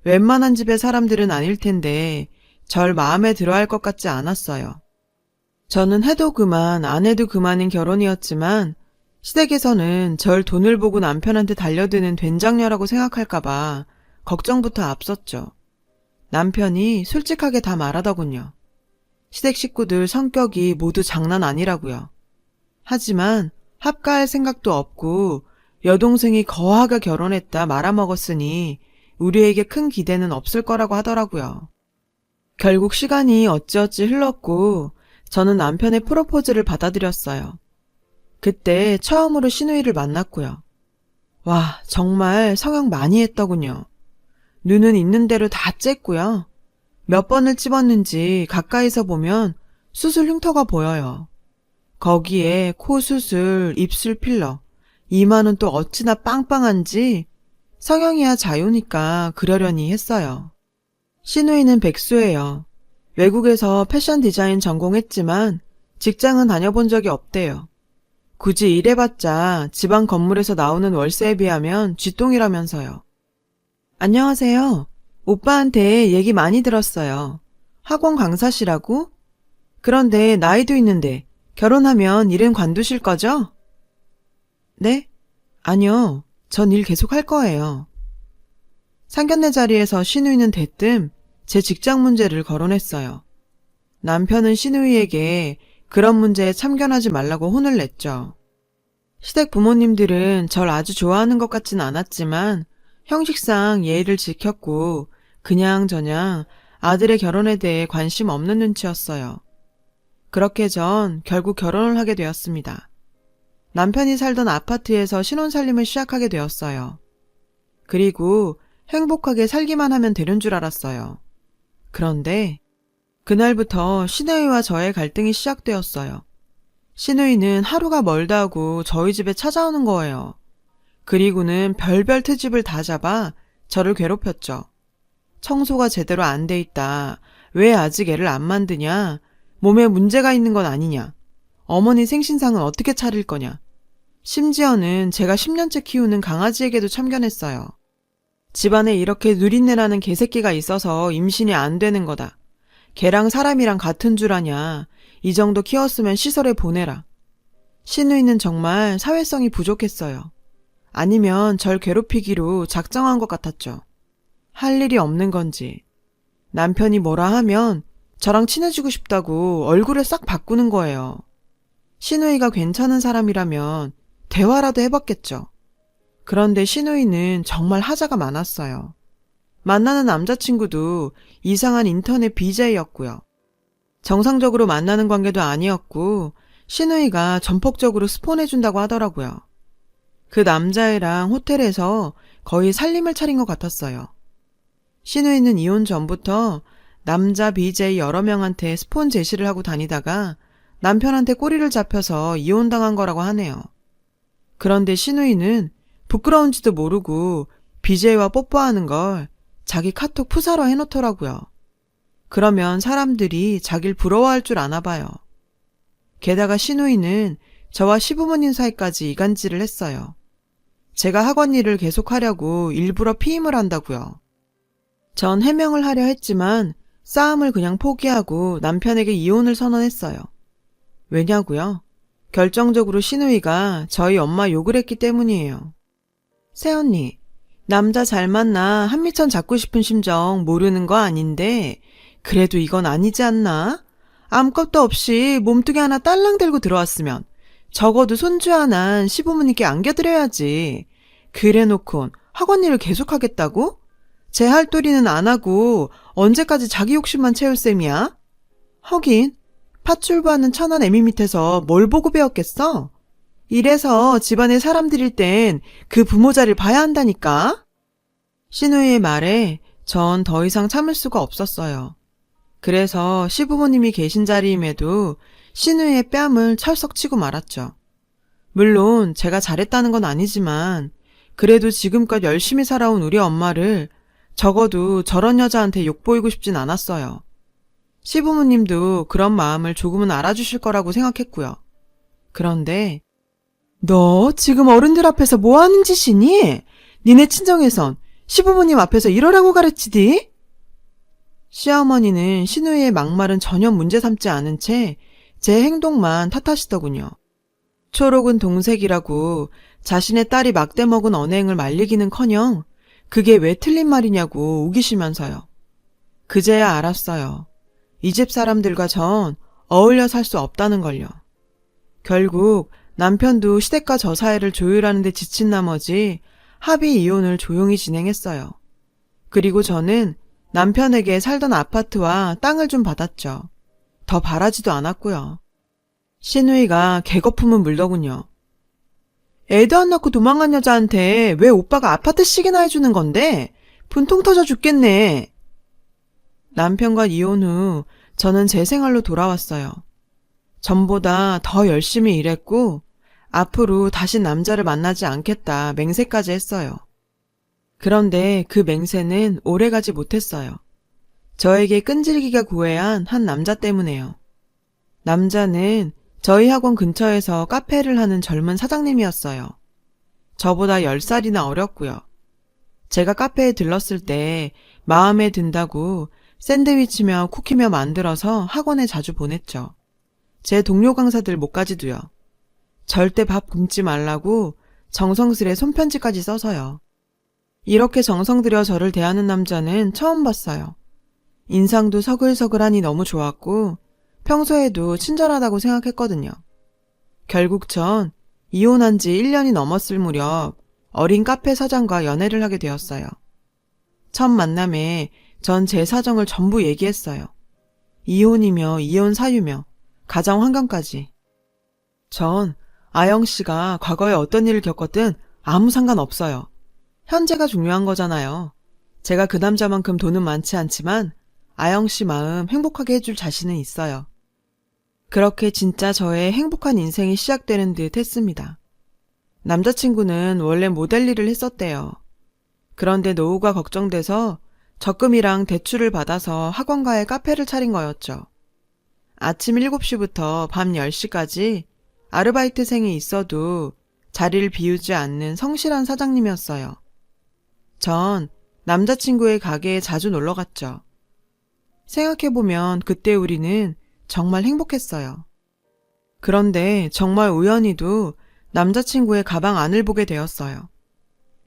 A: 웬만한 집의 사람들은 아닐 텐데 절 마음에 들어할 것 같지 않았어요. 저는 해도 그만 안 해도 그만인 결혼이었지만 시댁에서는 절 돈을 보고 남편한테 달려드는 된장녀라고 생각할까봐 걱정부터 앞섰죠. 남편이 솔직하게 다 말하더군요. 시댁 식구들 성격이 모두 장난 아니라고요. 하지만 합가할 생각도 없고 여동생이 거하게 결혼했다 말아먹었으니 우리에게 큰 기대는 없을 거라고 하더라고요. 결국 시간이 어찌어찌 흘렀고 저는 남편의 프로포즈를 받아들였어요. 그때 처음으로 시누이를 만났고요. 와, 정말 성형 많이 했더군요. 눈은 있는 대로 다 쬐고요. 몇 번을 찝었는지 가까이서 보면 수술 흉터가 보여요. 거기에 코 수술, 입술 필러, 이마는 또 어찌나 빵빵한지 성형이야 자유니까 그러려니 했어요. 시누이는 백수예요. 외국에서 패션 디자인 전공했지만 직장은 다녀본 적이 없대요. 굳이 일해봤자 지방 건물에서 나오는 월세에 비하면 쥐똥이라면서요. 안녕하세요. 오빠한테 얘기 많이 들었어요. 학원 강사시라고? 그런데 나이도 있는데 결혼하면 일은 관두실 거죠? 네? 아니요. 전 일 계속 할 거예요. 상견례 자리에서 시누이는 대뜸 제 직장 문제를 거론했어요. 남편은 시누이에게 그런 문제에 참견하지 말라고 혼을 냈죠. 시댁 부모님들은 절 아주 좋아하는 것 같진 않았지만 형식상 예의를 지켰고 그냥저냥 아들의 결혼에 대해 관심 없는 눈치였어요. 그렇게 전 결국 결혼을 하게 되었습니다. 남편이 살던 아파트에서 신혼살림을 시작하게 되었어요. 그리고 행복하게 살기만 하면 되는 줄 알았어요. 그런데 그날부터 시누이와 저의 갈등이 시작되었어요. 시누이는 하루가 멀다 하고 저희 집에 찾아오는 거예요. 그리고는 별별 트집을 다 잡아 저를 괴롭혔죠. 청소가 제대로 안 돼 있다. 왜 아직 애를 안 만드냐? 몸에 문제가 있는 건 아니냐? 어머니 생신상은 어떻게 차릴 거냐? 심지어는 제가 10년째 키우는 강아지에게도 참견했어요. 집안에 이렇게 누린내라는 개새끼가 있어서 임신이 안 되는 거다. 걔랑 사람이랑 같은 줄 아냐. 이 정도 키웠으면 시설에 보내라. 시누이는 정말 사회성이 부족했어요. 아니면 절 괴롭히기로 작정한 것 같았죠. 할 일이 없는 건지. 남편이 뭐라 하면 저랑 친해지고 싶다고 얼굴을 싹 바꾸는 거예요. 시누이가 괜찮은 사람이라면 대화라도 해봤겠죠. 그런데 시누이는 정말 하자가 많았어요. 만나는 남자친구도 이상한 인터넷 BJ였고요. 정상적으로 만나는 관계도 아니었고 시누이가 전폭적으로 스폰해준다고 하더라고요. 그 남자애랑 호텔에서 거의 살림을 차린 것 같았어요. 시누이는 이혼 전부터 남자 BJ 여러 명한테 스폰 제시를 하고 다니다가 남편한테 꼬리를 잡혀서 이혼당한 거라고 하네요. 그런데 시누이는 부끄러운지도 모르고 BJ와 뽀뽀하는 걸 자기 카톡 푸사로 해놓더라고요. 그러면 사람들이 자기를 부러워할 줄 아나 봐요. 게다가 시누이는 저와 시부모님 사이까지 이간질을 했어요. 제가 학원 일을 계속하려고 일부러 피임을 한다고요. 전 해명을 하려 했지만 싸움을 그냥 포기하고 남편에게 이혼을 선언했어요. 왜냐고요? 결정적으로 시누이가 저희 엄마 욕을 했기 때문이에요. 새언니, 남자 잘 만나 한미천 잡고 싶은 심정 모르는 거 아닌데 그래도 이건 아니지 않나? 아무것도 없이 몸뚱이 하나 딸랑 들고 들어왔으면 적어도 손주 하나 시부모님께 안겨드려야지. 그래놓곤 학원 일을 계속하겠다고? 제 할도리는 안 하고 언제까지 자기 욕심만 채울 셈이야? 하긴 팥줄바는 천한 애미 밑에서 뭘 보고 배웠겠어? 이래서 집안에 사람들일 땐 그 부모 자리를 봐야 한다니까? 시누이의 말에 전 더 이상 참을 수가 없었어요. 그래서 시부모님이 계신 자리임에도 시누이의 뺨을 철썩 치고 말았죠. 물론 제가 잘했다는 건 아니지만 그래도 지금껏 열심히 살아온 우리 엄마를 적어도 저런 여자한테 욕보이고 싶진 않았어요. 시부모님도 그런 마음을 조금은 알아주실 거라고 생각했고요. 그런데 너 지금 어른들 앞에서 뭐 하는 짓이니? 니네 친정에선 시부모님 앞에서 이러라고 가르치디? 시어머니는 시누이의 막말은 전혀 문제 삼지 않은 채 제 행동만 탓하시더군요. 초록은 동색이라고 자신의 딸이 막대 먹은 언행을 말리기는커녕 그게 왜 틀린 말이냐고 우기시면서요. 그제야 알았어요. 이 집 사람들과 전 어울려 살 수 없다는 걸요. 결국 남편도 시댁과 저 사이를 조율하는 데 지친 나머지 합의 이혼을 조용히 진행했어요. 그리고 저는 남편에게 살던 아파트와 땅을 좀 받았죠. 더 바라지도 않았고요. 시누이가 개거품은 물더군요. 애도 안 낳고 도망간 여자한테 왜 오빠가 아파트씩이나 해주는 건데? 분통 터져 죽겠네. 남편과 이혼 후 저는 제 생활로 돌아왔어요. 전보다 더 열심히 일했고 앞으로 다시 남자를 만나지 않겠다 맹세까지 했어요. 그런데 그 맹세는 오래가지 못했어요. 저에게 끈질기게 구애한 한 남자 때문에요. 남자는 저희 학원 근처에서 카페를 하는 젊은 사장님이었어요. 저보다 10살이나 어렸고요. 제가 카페에 들렀을 때 마음에 든다고 샌드위치며 쿠키며 만들어서 학원에 자주 보냈죠. 제 동료 강사들 목까지도요. 절대 밥 굶지 말라고 정성스레 손편지까지 써서요. 이렇게 정성 들여 저를 대하는 남자는 처음 봤어요. 인상도 서글서글하니 너무 좋았고 평소에도 친절하다고 생각했거든요. 결국 전 이혼한 지 1년이 넘었을 무렵 어린 카페 사장과 연애를 하게 되었어요. 첫 만남에 전 제 사정을 전부 얘기했어요. 이혼이며 이혼 사유며 가정 환경까지. 전 아영 씨가 과거에 어떤 일을 겪었든 아무 상관없어요. 현재가 중요한 거잖아요. 제가 그 남자만큼 돈은 많지 않지만 아영 씨 마음 행복하게 해줄 자신은 있어요. 그렇게 진짜 저의 행복한 인생이 시작되는 듯 했습니다. 남자친구는 원래 모델 일을 했었대요. 그런데 노후가 걱정돼서 적금이랑 대출을 받아서 학원가에 카페를 차린 거였죠. 아침 7시부터 밤 10시까지 아르바이트생이 있어도 자리를 비우지 않는 성실한 사장님이었어요. 전 남자친구의 가게에 자주 놀러 갔죠. 생각해보면 그때 우리는 정말 행복했어요. 그런데 정말 우연히도 남자친구의 가방 안을 보게 되었어요.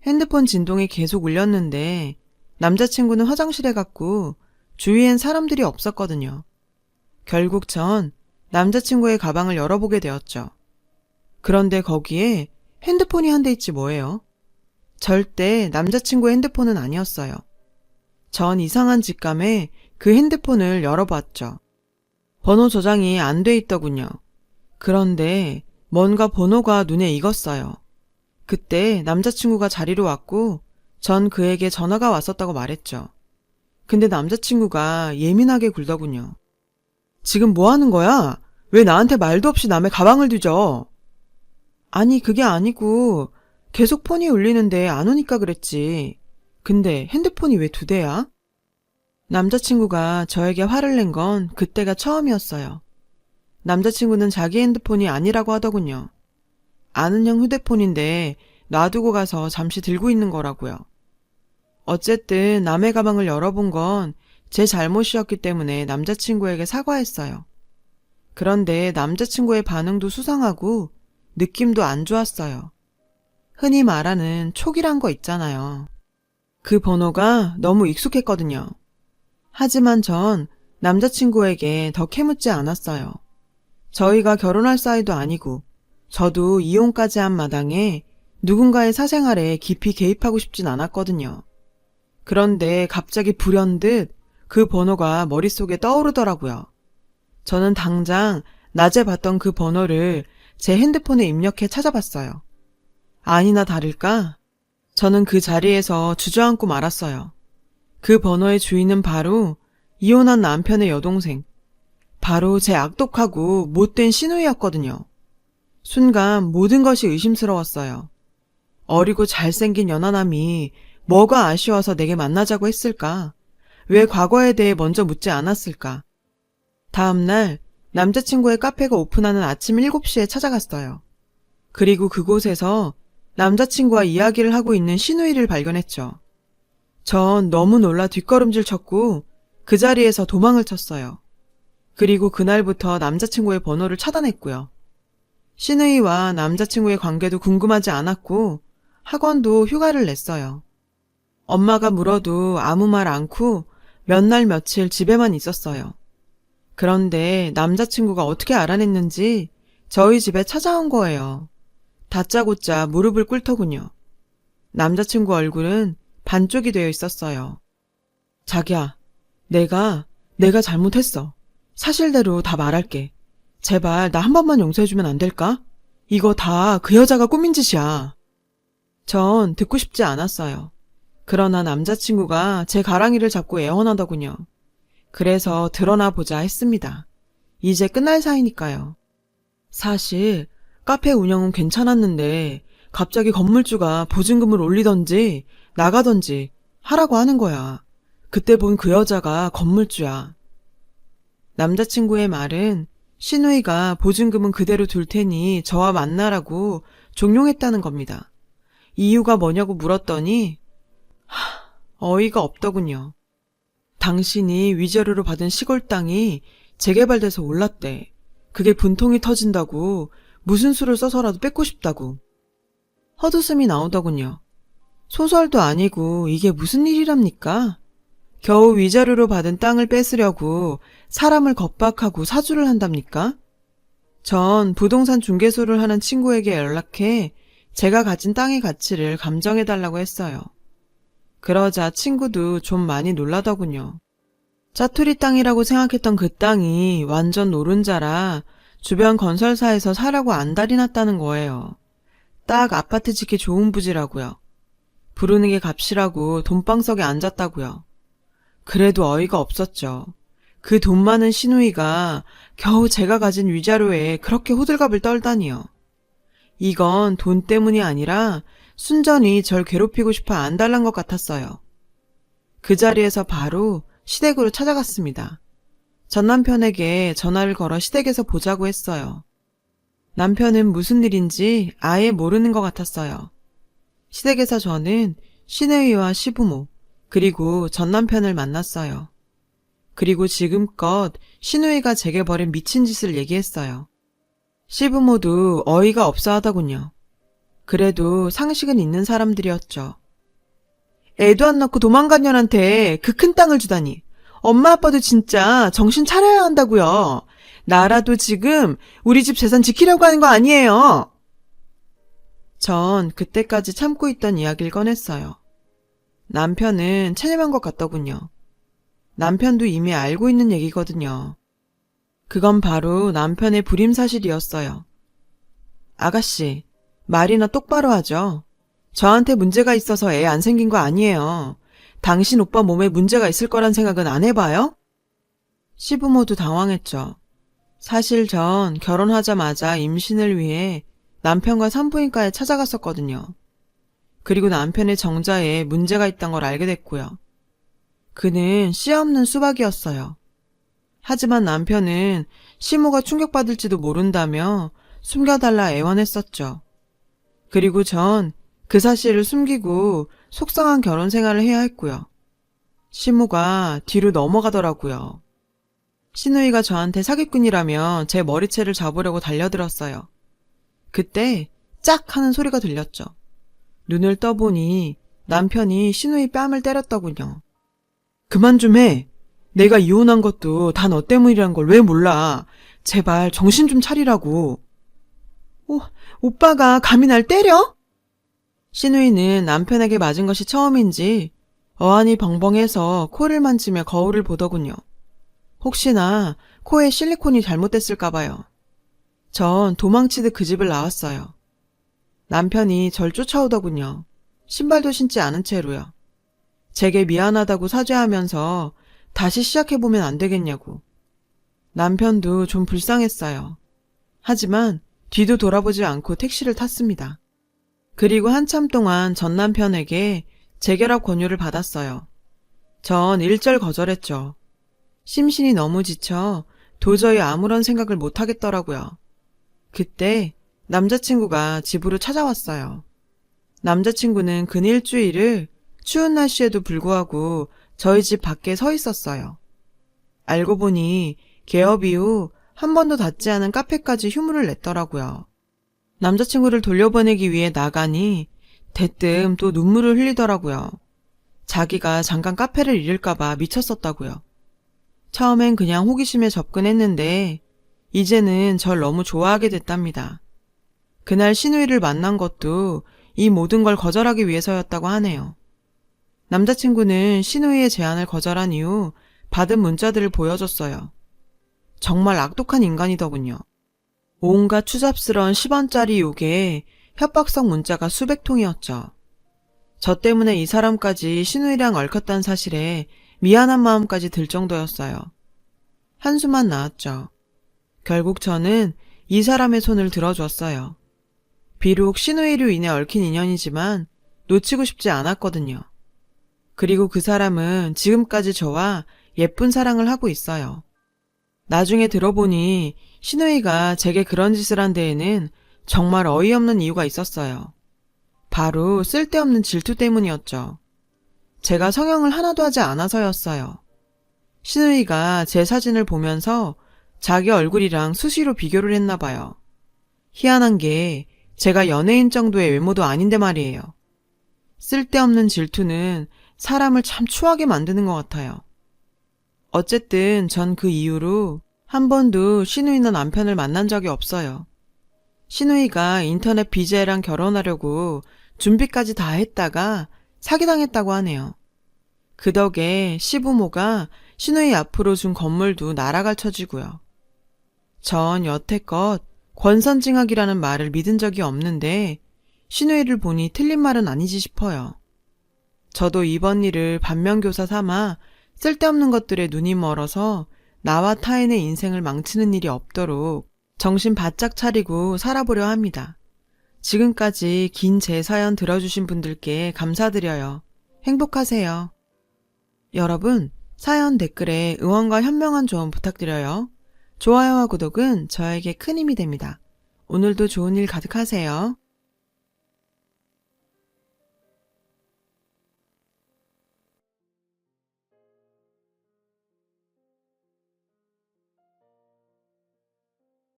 A: 핸드폰 진동이 계속 울렸는데 남자친구는 화장실에 갔고 주위엔 사람들이 없었거든요. 결국 전 남자친구의 가방을 열어보게 되었죠. 그런데 거기에 핸드폰이 한 대 있지 뭐예요. 절대 남자친구의 핸드폰은 아니었어요. 전 이상한 직감에 그 핸드폰을 열어봤죠. 번호 저장이 안 돼 있더군요. 그런데 뭔가 번호가 눈에 익었어요. 그때 남자친구가 자리로 왔고 전 그에게 전화가 왔었다고 말했죠. 근데 남자친구가 예민하게 굴더군요. 지금 뭐 하는 거야? 왜 나한테 말도 없이 남의 가방을 뒤져? 아니 그게 아니고 계속 폰이 울리는데 안 오니까 그랬지. 근데 핸드폰이 왜 2대야? 남자친구가 저에게 화를 낸 건 그때가 처음이었어요. 남자친구는 자기 핸드폰이 아니라고 하더군요. 아는 형 휴대폰인데 놔두고 가서 잠시 들고 있는 거라고요. 어쨌든 남의 가방을 열어본 건 제 잘못이었기 때문에 남자친구에게 사과했어요. 그런데 남자친구의 반응도 수상하고 느낌도 안 좋았어요. 흔히 말하는 촉이란 거 있잖아요. 그 번호가 너무 익숙했거든요. 하지만 전 남자친구에게 더 캐묻지 않았어요. 저희가 결혼할 사이도 아니고 저도 이혼까지 한 마당에 누군가의 사생활에 깊이 개입하고 싶진 않았거든요. 그런데 갑자기 불현듯 그 번호가 머릿속에 떠오르더라고요. 저는 당장 낮에 봤던 그 번호를 제 핸드폰에 입력해 찾아봤어요. 아니나 다를까? 저는 그 자리에서 주저앉고 말았어요. 그 번호의 주인은 바로 이혼한 남편의 여동생, 바로 제 악독하고 못된 시누이였거든요. 순간 모든 것이 의심스러웠어요. 어리고 잘생긴 연하남이 뭐가 아쉬워서 내게 만나자고 했을까? 왜 과거에 대해 먼저 묻지 않았을까? 다음날 남자친구의 카페가 오픈하는 아침 7시에 찾아갔어요. 그리고 그곳에서 남자친구와 이야기를 하고 있는 시누이를 발견했죠. 전 너무 놀라 뒷걸음질 쳤고 그 자리에서 도망을 쳤어요. 그리고 그날부터 남자친구의 번호를 차단했고요. 신우이와 남자친구의 관계도 궁금하지 않았고 학원도 휴가를 냈어요. 엄마가 물어도 아무 말 않고 몇 날 며칠 집에만 있었어요. 그런데 남자친구가 어떻게 알아냈는지 저희 집에 찾아온 거예요. 다짜고짜 무릎을 꿇더군요. 남자친구 얼굴은 반쪽이 되어 있었어요. 자기야, 내가 잘못했어. 사실대로 다 말할게. 제발 나 한 번만 용서해주면 안 될까? 이거 다 그 여자가 꾸민 짓이야. 전 듣고 싶지 않았어요. 그러나 남자친구가 제 가랑이를 잡고 애원하더군요. 그래서 드러나 보자 했습니다. 이제 끝날 사이니까요. 사실 카페 운영은 괜찮았는데 갑자기 건물주가 보증금을 올리던지 나가던지 하라고 하는 거야. 그때 본 그 여자가 건물주야. 남자친구의 말은 신우이가 보증금은 그대로 둘 테니 저와 만나라고 종용했다는 겁니다. 이유가 뭐냐고 물었더니 어이가 없더군요. 당신이 위자료로 받은 시골 땅이 재개발돼서 올랐대. 그게 분통이 터진다고 무슨 수를 써서라도 뺏고 싶다고. 헛웃음이 나오더군요. 소설도 아니고 이게 무슨 일이랍니까? 겨우 위자료로 받은 땅을 뺏으려고 사람을 겁박하고 사주를 한답니까? 전 부동산 중개소를 하는 친구에게 연락해 제가 가진 땅의 가치를 감정해달라고 했어요. 그러자 친구도 좀 많이 놀라더군요. 짜투리 땅이라고 생각했던 그 땅이 완전 노른자라 주변 건설사에서 사라고 안달이 났다는 거예요. 딱 아파트 짓기 좋은 부지라고요. 부르는 게 값이라고 돈방석에 앉았다고요. 그래도 어이가 없었죠. 그 돈 많은 시누이가 겨우 제가 가진 위자료에 그렇게 호들갑을 떨다니요. 이건 돈 때문이 아니라 순전히 절 괴롭히고 싶어 안달난 것 같았어요. 그 자리에서 바로 시댁으로 찾아갔습니다. 전 남편에게 전화를 걸어 시댁에서 보자고 했어요. 남편은 무슨 일인지 아예 모르는 것 같았어요. 시댁에서 저는 시누이와 시부모, 그리고 전 남편을 만났어요. 그리고 지금껏 시누이가 제게 벌인 미친 짓을 얘기했어요. 시부모도 어이가 없어 하더군요. 그래도 상식은 있는 사람들이었죠. 애도 안 낳고 도망간 년한테 그 큰 땅을 주다니. 엄마 아빠도 진짜 정신 차려야 한다고요. 나라도 지금 우리 집 재산 지키려고 하는 거 아니에요. 전 그때까지 참고 있던 이야기를 꺼냈어요. 남편은 체념한 것 같더군요. 남편도 이미 알고 있는 얘기거든요. 그건 바로 남편의 불임사실이었어요. 아가씨, 말이나 똑바로 하죠. 저한테 문제가 있어서 애 안 생긴 거 아니에요. 당신 오빠 몸에 문제가 있을 거란 생각은 안 해봐요? 시부모도 당황했죠. 사실 전 결혼하자마자 임신을 위해 남편과 산부인과에 찾아갔었거든요. 그리고 남편의 정자에 문제가 있다는 걸 알게 됐고요. 그는 씨 없는 수박이었어요. 하지만 남편은 시모가 충격받을지도 모른다며 숨겨달라 애원했었죠. 그리고 전 그 사실을 숨기고 속상한 결혼 생활을 해야 했고요. 시모가 뒤로 넘어가더라고요. 시누이가 저한테 사기꾼이라며 제 머리채를 잡으려고 달려들었어요. 그때 짝 하는 소리가 들렸죠. 눈을 떠보니 남편이 시누이 뺨을 때렸더군요. 그만 좀 해. 내가 이혼한 것도 다 너 때문이란 걸 왜 몰라. 제발 정신 좀 차리라고. 오빠가 감히 날 때려? 시누이는 남편에게 맞은 것이 처음인지 어안이 벙벙해서 코를 만지며 거울을 보더군요. 혹시나 코에 실리콘이 잘못됐을까 봐요. 전 도망치듯 그 집을 나왔어요. 남편이 절 쫓아오더군요. 신발도 신지 않은 채로요. 제게 미안하다고 사죄하면서 다시 시작해보면 안 되겠냐고. 남편도 좀 불쌍했어요. 하지만 뒤도 돌아보지 않고 택시를 탔습니다. 그리고 한참 동안 전 남편에게 재결합 권유를 받았어요. 전 일절 거절했죠. 심신이 너무 지쳐 도저히 아무런 생각을 못 하겠더라고요. 그때 남자친구가 집으로 찾아왔어요. 남자친구는 근 일주일을 추운 날씨에도 불구하고 저희 집 밖에 서 있었어요. 알고 보니 개업 이후 한 번도 닫지 않은 카페까지 휴무를 냈더라고요. 남자친구를 돌려보내기 위해 나가니 대뜸 또 눈물을 흘리더라고요. 자기가 잠깐 카페를 잃을까봐 미쳤었다고요. 처음엔 그냥 호기심에 접근했는데 이제는 절 너무 좋아하게 됐답니다. 그날 신우이를 만난 것도 이 모든 걸 거절하기 위해서였다고 하네요. 남자친구는 신우이의 제안을 거절한 이후 받은 문자들을 보여줬어요. 정말 악독한 인간이더군요. 온갖 추잡스러운 10원짜리 욕에 협박성 문자가 수백 통이었죠. 저 때문에 이 사람까지 신우이랑 얽혔다는 사실에 미안한 마음까지 들 정도였어요. 한숨만 나왔죠. 결국 저는 이 사람의 손을 들어줬어요. 비록 신우이로 인해 얽힌 인연이지만 놓치고 싶지 않았거든요. 그리고 그 사람은 지금까지 저와 예쁜 사랑을 하고 있어요. 나중에 들어보니 신우이가 제게 그런 짓을 한 데에는 정말 어이없는 이유가 있었어요. 바로 쓸데없는 질투 때문이었죠. 제가 성형을 하나도 하지 않아서였어요. 신우이가 제 사진을 보면서 자기 얼굴이랑 수시로 비교를 했나 봐요. 희한한 게 제가 연예인 정도의 외모도 아닌데 말이에요. 쓸데없는 질투는 사람을 참 추하게 만드는 것 같아요. 어쨌든 전 그 이후로 한 번도 신우이나 남편을 만난 적이 없어요. 신우이가 인터넷 BJ랑 결혼하려고 준비까지 다 했다가 사기당했다고 하네요. 그 덕에 시부모가 신우이 앞으로 준 건물도 날아갈 처지고요. 전 여태껏 권선징악이라는 말을 믿은 적이 없는데 신우이를 보니 틀린 말은 아니지 싶어요. 저도 이번 일을 반면교사 삼아 쓸데없는 것들에 눈이 멀어서 나와 타인의 인생을 망치는 일이 없도록 정신 바짝 차리고 살아보려 합니다. 지금까지 긴 제 사연 들어주신 분들께 감사드려요. 행복하세요. 여러분, 사연 댓글에 응원과 현명한 조언 부탁드려요. 좋아요와 구독은 저에게 큰 힘이 됩니다. 오늘도 좋은 일 가득하세요.